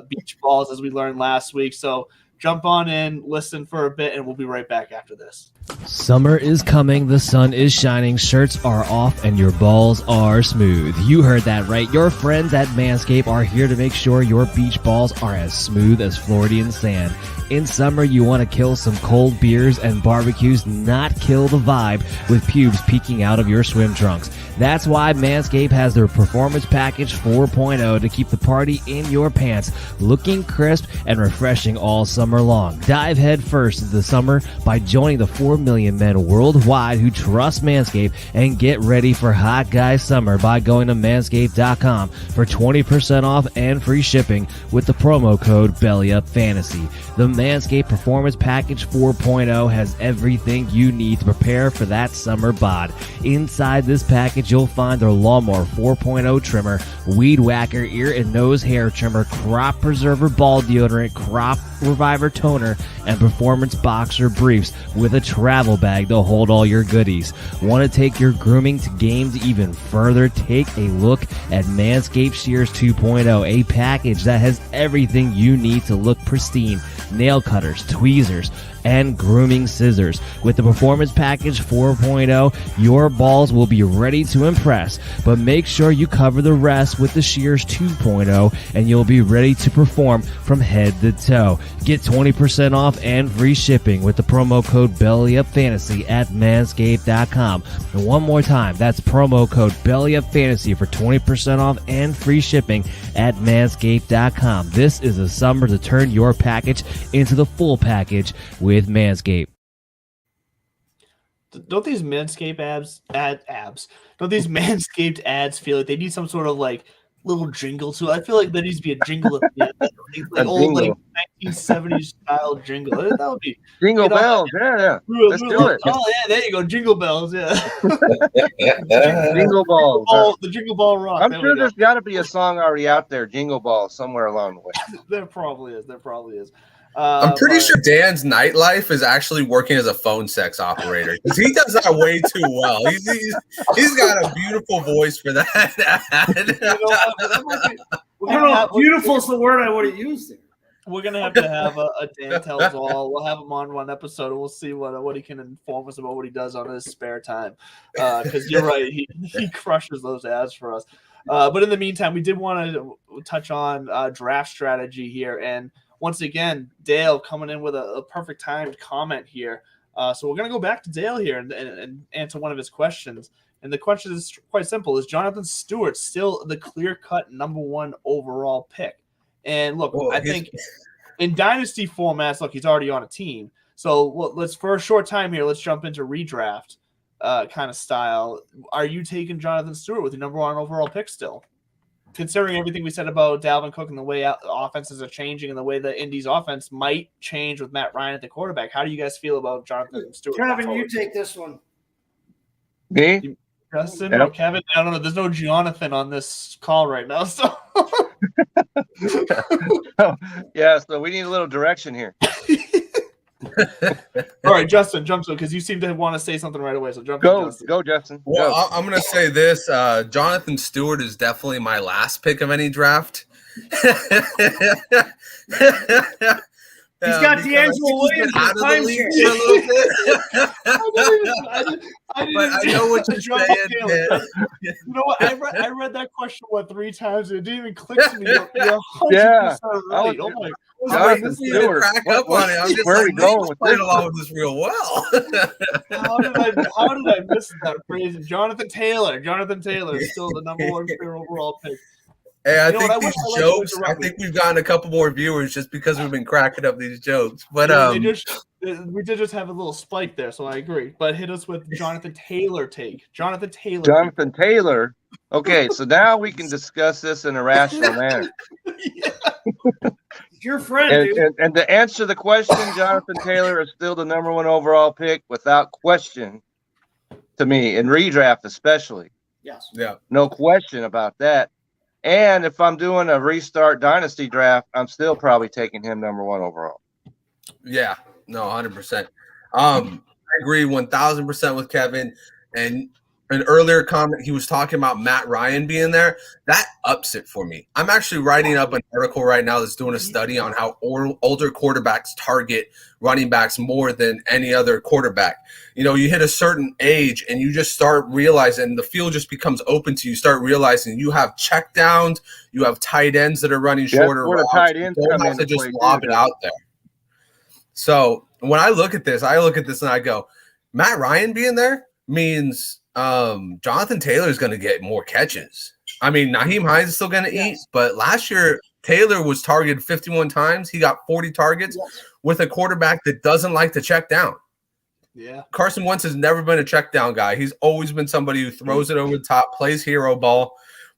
beach balls, as we learned last week. So jump on in, listen for a bit, and we'll be right back after this. Summer is coming, the sun is shining, shirts are off, and your balls are smooth. You heard that right. Your friends at Manscaped are here to make sure your beach balls are as smooth as Floridian sand. In summer, you want to kill some cold beers and barbecues, not kill the vibe with pubes peeking out of your swim trunks. That's why Manscaped has their Performance Package 4.0 to keep the party in your pants looking crisp and refreshing all summer long. Dive head first into the summer by joining the 4 million men worldwide who trust Manscaped, and get ready for hot guy summer by going to manscaped.com for 20% off and free shipping with the promo code BellyUpFantasy. The Manscaped Performance Package 4.0 has everything you need to prepare for that summer bod. Inside this package, you'll find their Lawnmower 4.0 trimmer, Weed Whacker ear and nose hair trimmer, Crop Preserver ball deodorant, Crop Reviver toner, and Performance Boxer briefs with a travel bag to hold all your goodies. Want to take your grooming to games even further? Take a look at Manscaped Shears 2.0, a package that has everything you need to look pristine. Nail cutters, tweezers, and grooming scissors. With the Performance Package 4.0, your balls will be ready to impress, but make sure you cover the rest with the Shears 2.0 and you'll be ready to perform from head to toe. Get 20% off and free shipping with the promo code BellyUpFantasy at manscaped.com. And one more time, that's promo code BellyUpFantasy for 20% off and free shipping at manscaped.com. This is a summer to turn your package into the full package with with Manscaped. Don't these Manscaped ads? Don't these Manscaped ads feel like they need some sort of like little jingle to it? I feel like there needs to be a jingle at the end, like old like 1970s style jingle. That would be Jingle bells. Yeah. Let's do it. Oh yeah, there you go, jingle bells. Yeah, Jingle balls. the jingle ball rock. I'm sure there's got to be a song already out there, Jingle Balls, somewhere along the way. There probably is. I'm pretty sure Dan's nightlife is actually working as a phone sex operator because he does that way too well. He's got a beautiful voice for that. Beautiful is the word I would have used there. We're gonna have to have a Dan Tells All. We'll have him on one episode, and we'll see what he can inform us about what he does on his spare time. Because you're right, he crushes those ads for us. But in the meantime, we did want to touch on draft strategy here, and once again, Dale coming in with a perfect timed comment here. So we're going to go back to Dale here and answer one of his questions. And the question is quite simple. Is Jonathan Stewart still the clear-cut number 1 overall pick? And look, I think in Dynasty formats, look, he's already on a team. So let's, for a short time here, let's jump into redraft kind of style. Are you taking Jonathan Stewart with your number 1 overall pick still? Considering everything we said about Dalvin Cook and the way offenses are changing and the way the Indy's offense might change with Matt Ryan at the quarterback, how do you guys feel about Jonathan Stewart? Kevin, you take this one. Me? Justin or Kevin? I don't know. There's no Jonathan on this call right now. So yeah, so we need a little direction here. All right, Justin, jump to it because you seem to want to say something right away. So jump go, in, Justin. Go, Justin. Well, Go. I'm going to say this. Jonathan Stewart is definitely my last pick of any draft. He's got D'Angelo Williams out of the league for a little bit. But I know what you're saying, man. You know what? I read that question 3 times and it didn't even click to me. You're 100% Yeah. right. Oh my Jonathan Stewart. Crack up on it. I'm just where are we going with playing this? along with this real well. How did I miss that phrase? Jonathan Taylor is still the number 1 clear overall pick. Hey, I think these jokes. I think we've gotten a couple more viewers just because we've been cracking up these jokes. But we did just have a little spike there, so I agree. But hit us with Jonathan Taylor take. Jonathan Taylor. Okay, so now we can discuss this in a rational manner. Your friend, and to answer the question, Jonathan Taylor is still the number 1 overall pick without question to me in redraft, especially. Yes. Yeah. No question about that. And if I'm doing a restart dynasty draft, I'm still probably taking him number 1 overall. Yeah, no, 100%. I agree 1,000% with Kevin. And an earlier comment, he was talking about Matt Ryan being there. That ups it for me. I'm actually writing up an article right now that's doing a study on how older quarterbacks target running backs more than any other quarterback. You know, you hit a certain age and you just start realizing the field just becomes open to you. Start realizing you have check downs, you have tight ends that are running shorter routes. Tight ends you don't have to just lob it out there. So when I look at this and I go, Matt Ryan being there means Jonathan Taylor is going to get more catches. I mean, Naheem Hines is still going to eat, but last year Taylor was targeted 51 times. He got 40 targets with a quarterback that doesn't like to check down. Yeah. Carson Wentz has never been a check down guy. He's always been somebody who throws it over the top, plays hero ball.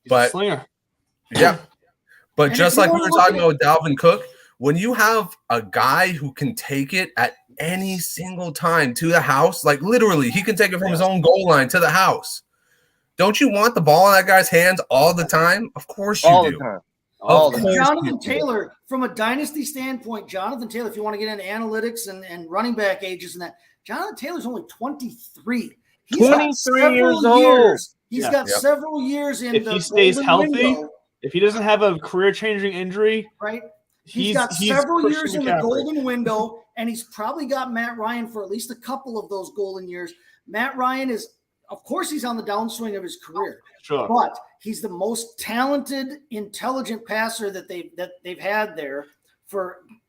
But slinger. Yeah. But just like we were talking about with Dalvin Cook, when you have a guy who can take it at any single time to the house, like literally he can take it from his own goal line to the house. Don't you want the ball in that guy's hands all the time? Of course you do. All the time. Jonathan Taylor, from a dynasty standpoint, Jonathan Taylor, if you want to get into analytics and running back ages and that, Jonathan Taylor's only 23. He's 23 years old. He's got several years in if the he stays healthy, window, if he doesn't have a career-changing injury, right? He's got several years in the golden window, and he's probably got Matt Ryan for at least a couple of those golden years. Matt Ryan is, of course, he's on the downswing of his career. Sure. But he's the most talented, intelligent passer that they've had there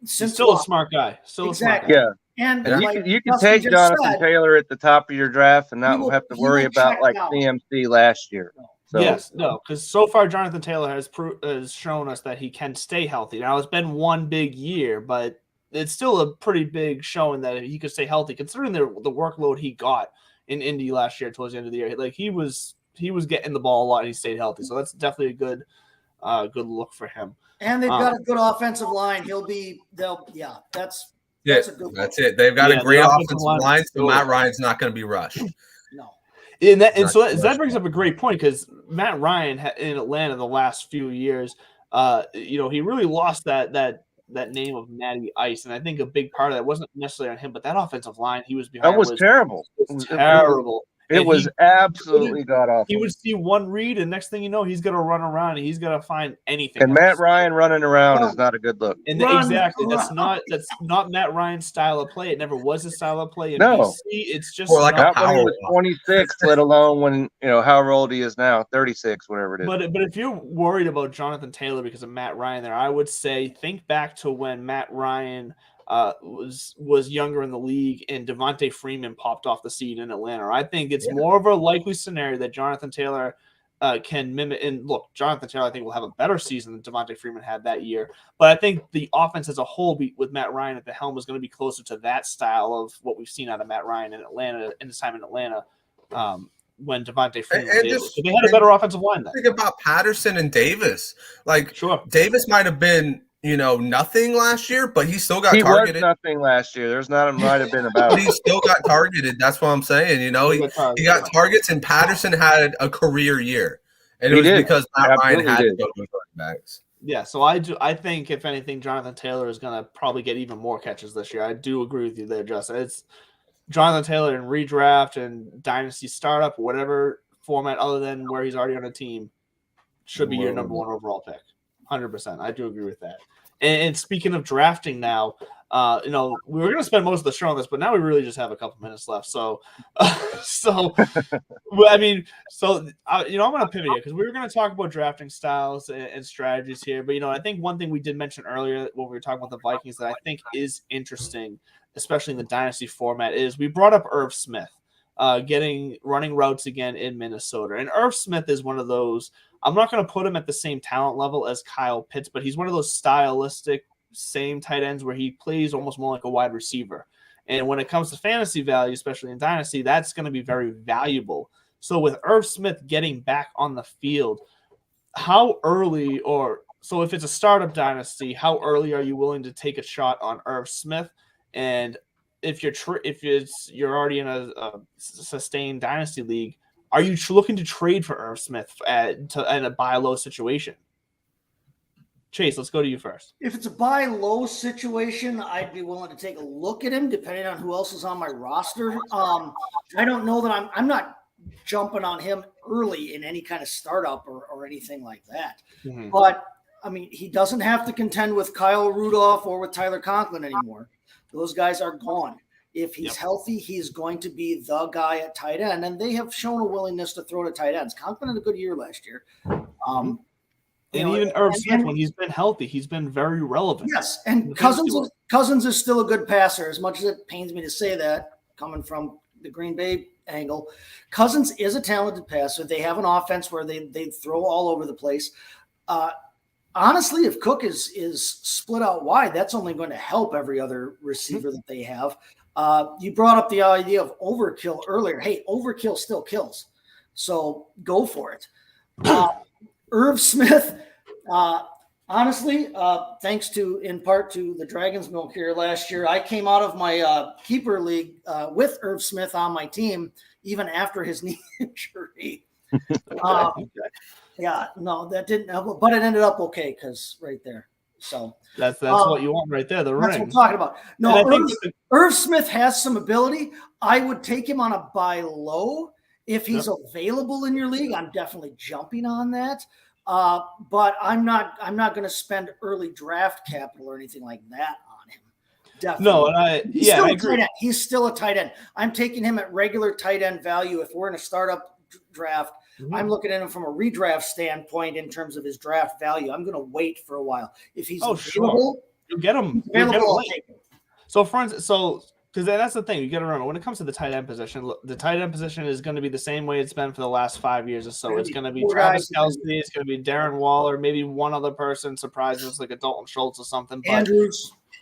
since. He's still a smart guy. Exactly. Yeah. And you can take Jonathan Taylor at the top of your draft and not have to worry about like CMC last year. So. Yes, no, because so far Jonathan Taylor has shown us that he can stay healthy. Now it's been one big year, but it's still a pretty big showing that he could stay healthy, considering the workload he got in Indy last year towards the end of the year. Like he was getting the ball a lot and he stayed healthy. So that's definitely a good look for him. And they've got a good offensive line. That's a good that's look. it. They've got a great offensive line, so Matt Ryan's not going to be rushed. No. That brings up a great point, because Matt Ryan in Atlanta the last few years, he really lost that name of Matty Ice, and I think a big part of that wasn't necessarily on him, but that offensive line he was behind was terrible. It was terrible. It was absolutely god awful. He would see one read, and next thing you know, he's going to run around and he's going to find anything. And Matt Ryan running around is not a good look. And exactly, that's not Matt Ryan's style of play. It never was his style of play. In no, BC, it's just like not when he was 26, let alone when however old he is now, 36, whatever it is. But if you're worried about Jonathan Taylor because of Matt Ryan, there, I would say think back to when Matt Ryan was younger in the league and Devontae Freeman popped off the scene in Atlanta. I think it's more of a likely scenario that Jonathan Taylor can mimic. And look, Jonathan Taylor, I think, will have a better season than Devontae Freeman had that year. But I think the offense as a whole, with Matt Ryan at the helm, is going to be closer to that style of what we've seen out of Matt Ryan in Atlanta, in his time in Atlanta, when Devontae Freeman was able. They had a better offensive line then. Think about Patterson and Davis. Sure. Davis might have been nothing last year, but he still got targeted. He was nothing last year. There's not might have been about. But he still got targeted. That's what I'm saying. He got targets, and Patterson had a career year, and it was because Matt Ryan had to go to running backs. Yeah, so I think if anything, Jonathan Taylor is going to probably get even more catches this year. I do agree with you there, Justin. It's Jonathan Taylor in redraft and dynasty startup, whatever format other than where he's already on a team, should be your number one overall pick. 100%. I do agree with that. And speaking of drafting now, we were going to spend most of the show on this, but now we really just have a couple minutes left. So, I'm going to pivot here because we were going to talk about drafting styles and strategies here. But, I think one thing we did mention earlier when we were talking about the Vikings that I think is interesting, especially in the dynasty format, is we brought up Irv Smith running routes again in Minnesota. And Irv Smith is one of those. I'm not going to put him at the same talent level as Kyle Pitts, but he's one of those stylistic same tight ends where he plays almost more like a wide receiver. And when it comes to fantasy value, especially in Dynasty, that's going to be very valuable. So with Irv Smith getting back on the field, how early so if it's a startup Dynasty, how early are you willing to take a shot on Irv Smith? And if you're already in a sustained Dynasty league, are you looking to trade for Irv Smith in a buy low situation? Chase, let's go to you first. If it's a buy low situation, I'd be willing to take a look at him, depending on who else is on my roster. I don't know that I'm not jumping on him early in any kind of startup or anything like that. Mm-hmm. But he doesn't have to contend with Kyle Rudolph or with Tyler Conklin anymore. Those guys are gone. If he's healthy, he's going to be the guy at tight end, and they have shown a willingness to throw to tight ends. Conklin had a good year last year. Even Irv Smith, when he's been healthy, he's been very relevant. Yes, and Cousins is still a good passer, as much as it pains me to say that, coming from the Green Bay angle. Cousins is a talented passer. They have an offense where they throw all over the place. Honestly, if Cook is split out wide, that's only going to help every other receiver that they have. You brought up the idea of overkill earlier. Hey, overkill still kills. So go for it. Irv Smith, honestly, thanks in part to the Dragon's Milk here last year, I came out of my keeper league with Irv Smith on my team, even after his knee injury. Yeah, no, that didn't help, but it ended up okay because right there. So that's what you want right there. The ring. That's what I'm talking about. No, Irv Smith has some ability. I would take him on a buy low if he's available in your league. I'm definitely jumping on that. But I'm not going to spend early draft capital or anything like that on him. Definitely. No, and I agree. He's still a tight end. I'm taking him at regular tight end value. If we're in a startup draft, I'm looking at him from a redraft standpoint in terms of his draft value. I'm going to wait for a while. If he's available, you get him. So, friends, because that's the thing you got to remember when it comes to the tight end position. The tight end position is going to be the same way it's been for the last 5 years or so. It's going to be Travis Kelce, it's going to be Darren Waller, maybe one other person surprises like a Dalton Schultz or something. But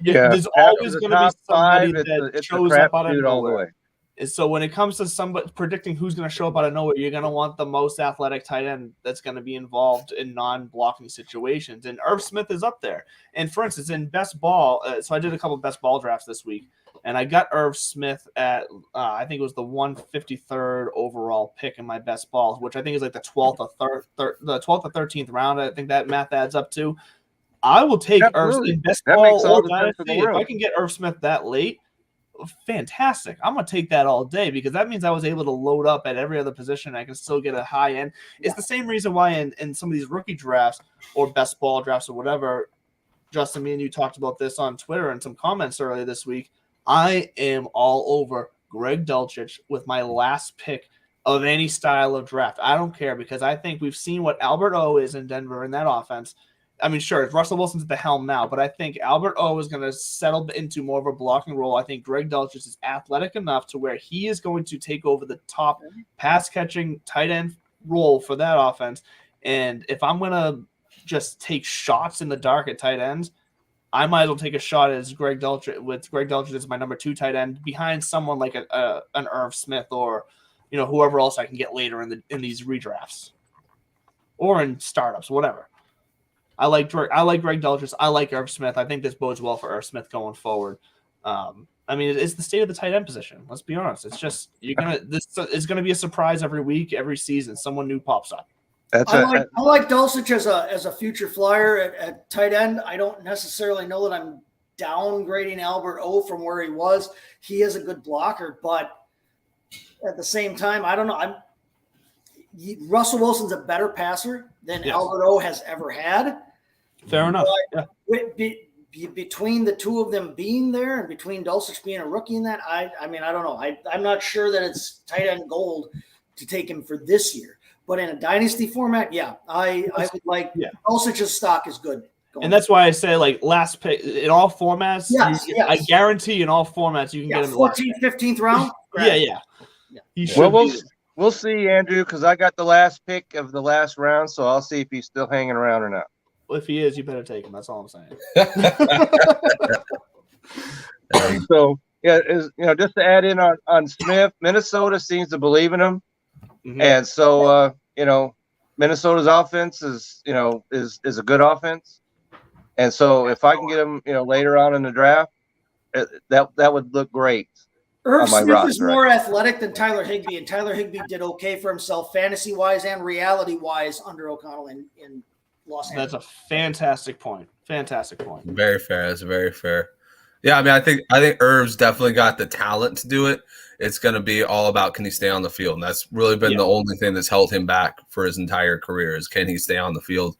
There's always going to be somebody that it's shows a up out of crapshoot all the way. nowhere. And so when it comes to somebody predicting who's going to show up out of nowhere, you're going to want the most athletic tight end that's going to be involved in non-blocking situations. And Irv Smith is up there. And for instance, in best ball, so I did a couple of best ball drafts this week, and I got Irv Smith at I think it was the 153rd overall pick in my best balls, which I think is like the 12th or 13th round. I think that math adds up to. I will take Irv Smith in best ball or dynasty if I can get Irv Smith that late. Fantastic. I'm going to take that all day because that means I was able to load up at every other position. I can still get a high end. It's the same reason why in some of these rookie drafts or best ball drafts or whatever, Justin, me and you talked about this on Twitter and some comments earlier this week. I am all over Greg Dulcich with my last pick of any style of draft. I don't care because I think we've seen what Albert O is in Denver in that offense. I mean, sure, Russell Wilson's at the helm now, but I think Albert O is going to settle into more of a blocking role. I think Greg Dulcich is athletic enough to where he is going to take over the top pass-catching tight end role for that offense. And if I'm going to just take shots in the dark at tight ends, I might as well take a shot as Greg Dulcich as my number 2 tight end behind someone like an Irv Smith or whoever else I can get later in these redrafts or in startups, whatever. I like Greg Dulcich. I like Irv Smith. I think this bodes well for Irv Smith going forward. I mean, it's the state of the tight end position. Let's be honest. It's just this is gonna be a surprise every week, every season. Someone new pops up. I like Dulcich as a future flyer at tight end. I don't necessarily know that I'm downgrading Albert O from where he was. He is a good blocker, but at the same time, I don't know. Russell Wilson's a better passer than Albert O has ever had. Fair enough. Between the two of them being there and between Dulcich being a rookie in that, I mean, I don't know. I'm not sure that it's tight end gold to take him for this year. But in a dynasty format, I would like Dulcich's stock is good. And that's why I say like last pick in all formats. Yes. I guarantee in all formats you can get him 14th, 15th round. Yeah. We'll see, Andrew, because I got the last pick of the last round, so I'll see if he's still hanging around or not. Well, if he is, you better take him. That's all I'm saying. So, just to add in on Smith, Minnesota seems to believe in him, and so Minnesota's offense is a good offense, and so if I can get him later on in the draft, that would look great. Irv Smith is more athletic than Tyler Higbee, and Tyler Higbee did okay for himself fantasy-wise and reality-wise under O'Connell in Los Angeles. That's a fantastic point. Very fair. That's very fair. Yeah, I mean, I think Irv's definitely got the talent to do it. It's going to be all about can he stay on the field, and that's really been the only thing that's held him back for his entire career is can he stay on the field.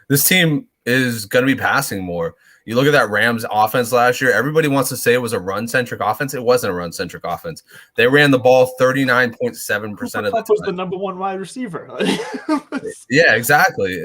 This team is going to be passing more. You look at that Rams offense last year, everybody wants to say it was a run-centric offense. It wasn't a run-centric offense. They ran the ball 39.7% of the time. That was the number 1 wide receiver. Yeah, exactly.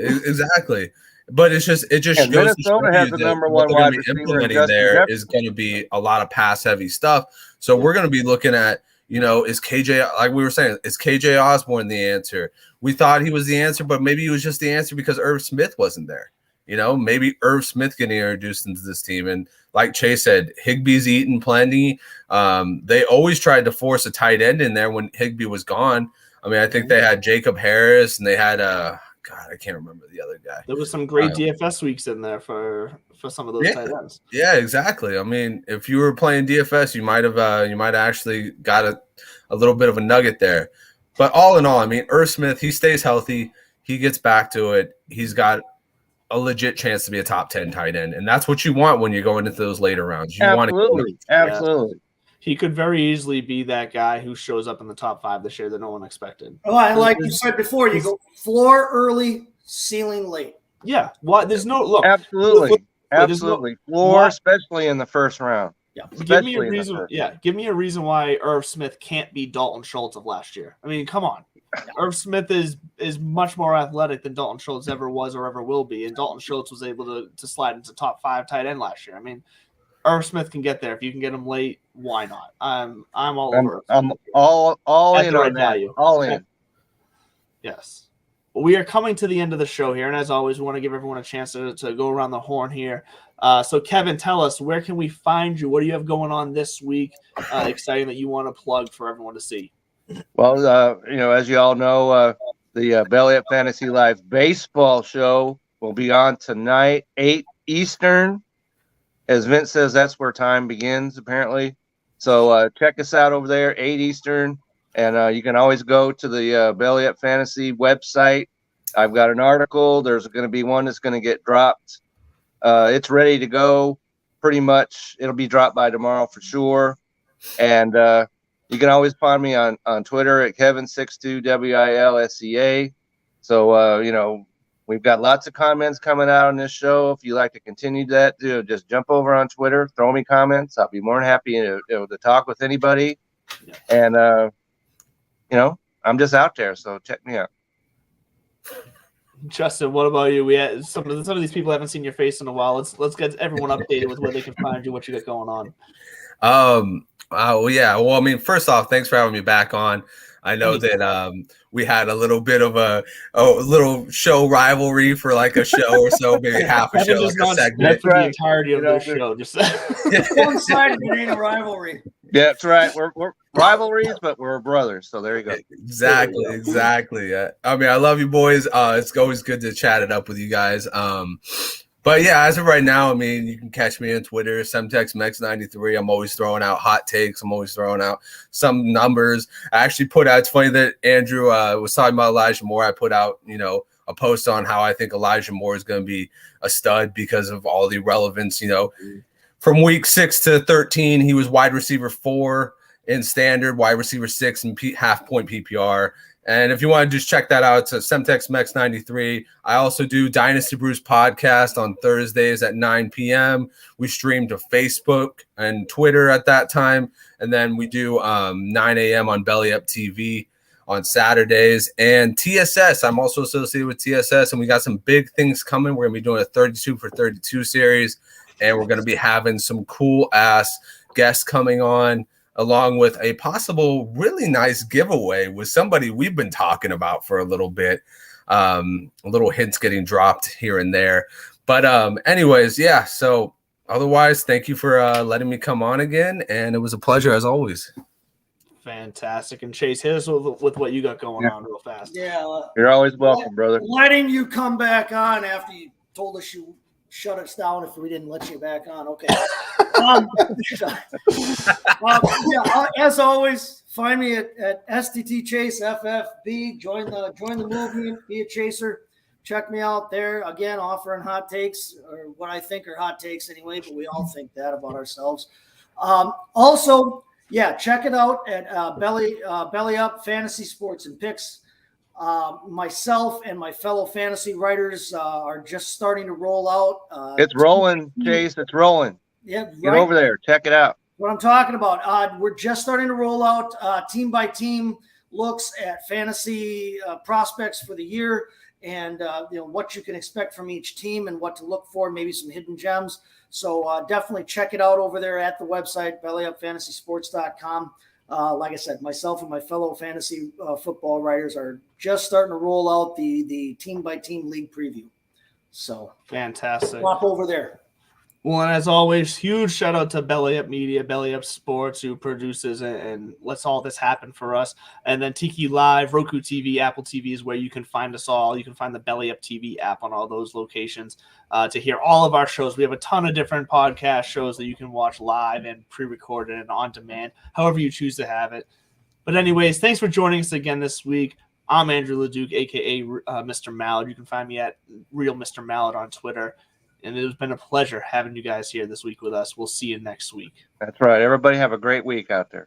But it just shows Minnesota has the number 1 wide receiver. Implementing there is going to be a lot of pass-heavy stuff. So we're going to be looking at, is KJ, like we were saying, is KJ Osborne the answer? We thought he was the answer, but maybe he was just the answer because Irv Smith wasn't there. Maybe Irv Smith getting introduced into this team. And like Chase said, Higbee's eaten plenty. They always tried to force a tight end in there when Higbee was gone. I mean, I think they had Jacob Harris and they had I can't remember the other guy. There was some great DFS weeks in there for some of those tight ends. Yeah, exactly. I mean, if you were playing DFS, you might have actually got a little bit of a nugget there. But all in all, I mean, Irv Smith, he stays healthy. He gets back to it. He's got a legit chance to be a top 10 tight end. And that's what you want when you're going into those later rounds. Absolutely. He could very easily be that guy who shows up in the top 5 this year that no one expected. Oh, and like you said before, you go floor early, ceiling late. Yeah. Well, there's no look. Absolutely. Floor, especially in the first round. Yeah. Give me a reason. Give me a reason why Irv Smith can't be Dalton Schultz of last year. I mean, come on. Irv Smith is much more athletic than Dalton Schultz ever was or ever will be, and Dalton Schultz was able to slide into top 5 tight end last year. I mean, Irv Smith can get there if you can get him late. Why not? I'm all over. I'm all in on that. Value. All in. Yes. Well, we are coming to the end of the show here, and as always, we want to give everyone a chance to go around the horn here. So, Kevin, tell us, where can we find you? What do you have going on this week? Exciting that you want to plug for everyone to see. Well, as you all know, the Belly Up Fantasy Live baseball show will be on tonight, 8 Eastern. As Vince says, that's where time begins, apparently. So check us out over there, 8 Eastern. And you can always go to the Belly Up Fantasy website. I've got an article. There's going to be one that's going to get dropped. It's ready to go pretty much. It'll be dropped by tomorrow for sure. And you can always find me on Twitter at Kevin62WILSEA. So, we've got lots of comments coming out on this show. If you like to continue that, just jump over on Twitter, throw me comments. I'll be more than happy to talk with anybody. And, I'm just out there. So check me out. Justin, what about you? We had some of these people haven't seen your face in a while. Let's get everyone updated with where they can find you, what you got going on. Well, yeah. Well, I mean, first off, thanks for having me back on. I know that we had a little bit of a little show rivalry for like a show or so, maybe half a show, like a segment. That's for the entirety of the show. Just one-sided, it ain't a rivalry. Yeah, that's right. We're rivalries, but we're brothers. So there you go. Exactly. I mean, I love you boys. It's always good to chat it up with you guys. But yeah, as of right now, I mean, you can catch me on Twitter, SemtexMex93. I'm always throwing out hot takes. I'm always throwing out some numbers. I actually put out, it's funny that Andrew was talking about Elijah Moore. I put out, a post on how I think Elijah Moore is going to be a stud because of all the relevance, from week 6 to 13, he was wide receiver 4 in standard, wide receiver 6 in half point PPR. And if you want to just check that out, it's at SemtexMex93. I also do Dynasty Brews podcast on Thursdays at 9 p.m. We stream to Facebook and Twitter at that time. And then we do 9 a.m. on Belly Up TV on Saturdays. And TSS, I'm also associated with TSS. And we got some big things coming. We're going to be doing a 32 for 32 series. And we're going to be having some cool-ass guests coming on, along with a possible really nice giveaway with somebody we've been talking about for a little bit. Little hints getting dropped here and there. But anyways, yeah. So otherwise, thank you for letting me come on again. And it was a pleasure as always. Fantastic. And Chase, hit us with what you got going on real fast. Yeah. You're always welcome, brother. Why didn't you come back on after you told us you shut us down if we didn't let you back on? Okay. As always, find me at STT Chase FFB. Join the movement. Be a chaser. Check me out there. Again, offering hot takes, or what I think are hot takes anyway, but we all think that about ourselves. Also, check it out at Belly Up Fantasy Sports and Picks. Myself and my fellow fantasy writers are just starting to roll out. It's rolling, Chase. It's rolling. Yeah, right. Get over there. Check it out. What I'm talking about. We're just starting to roll out team by team looks at fantasy prospects for the year, and what you can expect from each team and what to look for. Maybe some hidden gems. So definitely check it out over there at the website bellyupfantasysports.com. Like I said, myself and my fellow fantasy football writers are just starting to roll out the team-by-team league preview. So fantastic. Hop over there. Well, and as always, huge shout out to Belly Up Media, Belly Up Sports, who produces and lets all this happen for us. And then Tiki Live, Roku TV, Apple TV is where you can find us all. You can find the Belly Up TV app on all those locations to hear all of our shows. We have a ton of different podcast shows that you can watch live and pre-recorded and on demand, however you choose to have it. But anyways, thanks for joining us again this week. I'm Andrew LeDuc, a.k.a. Mr. Mallard. You can find me at Real Mr. Mallard on Twitter. And it has been a pleasure having you guys here this week with us. We'll see you next week. That's right. Everybody have a great week out there.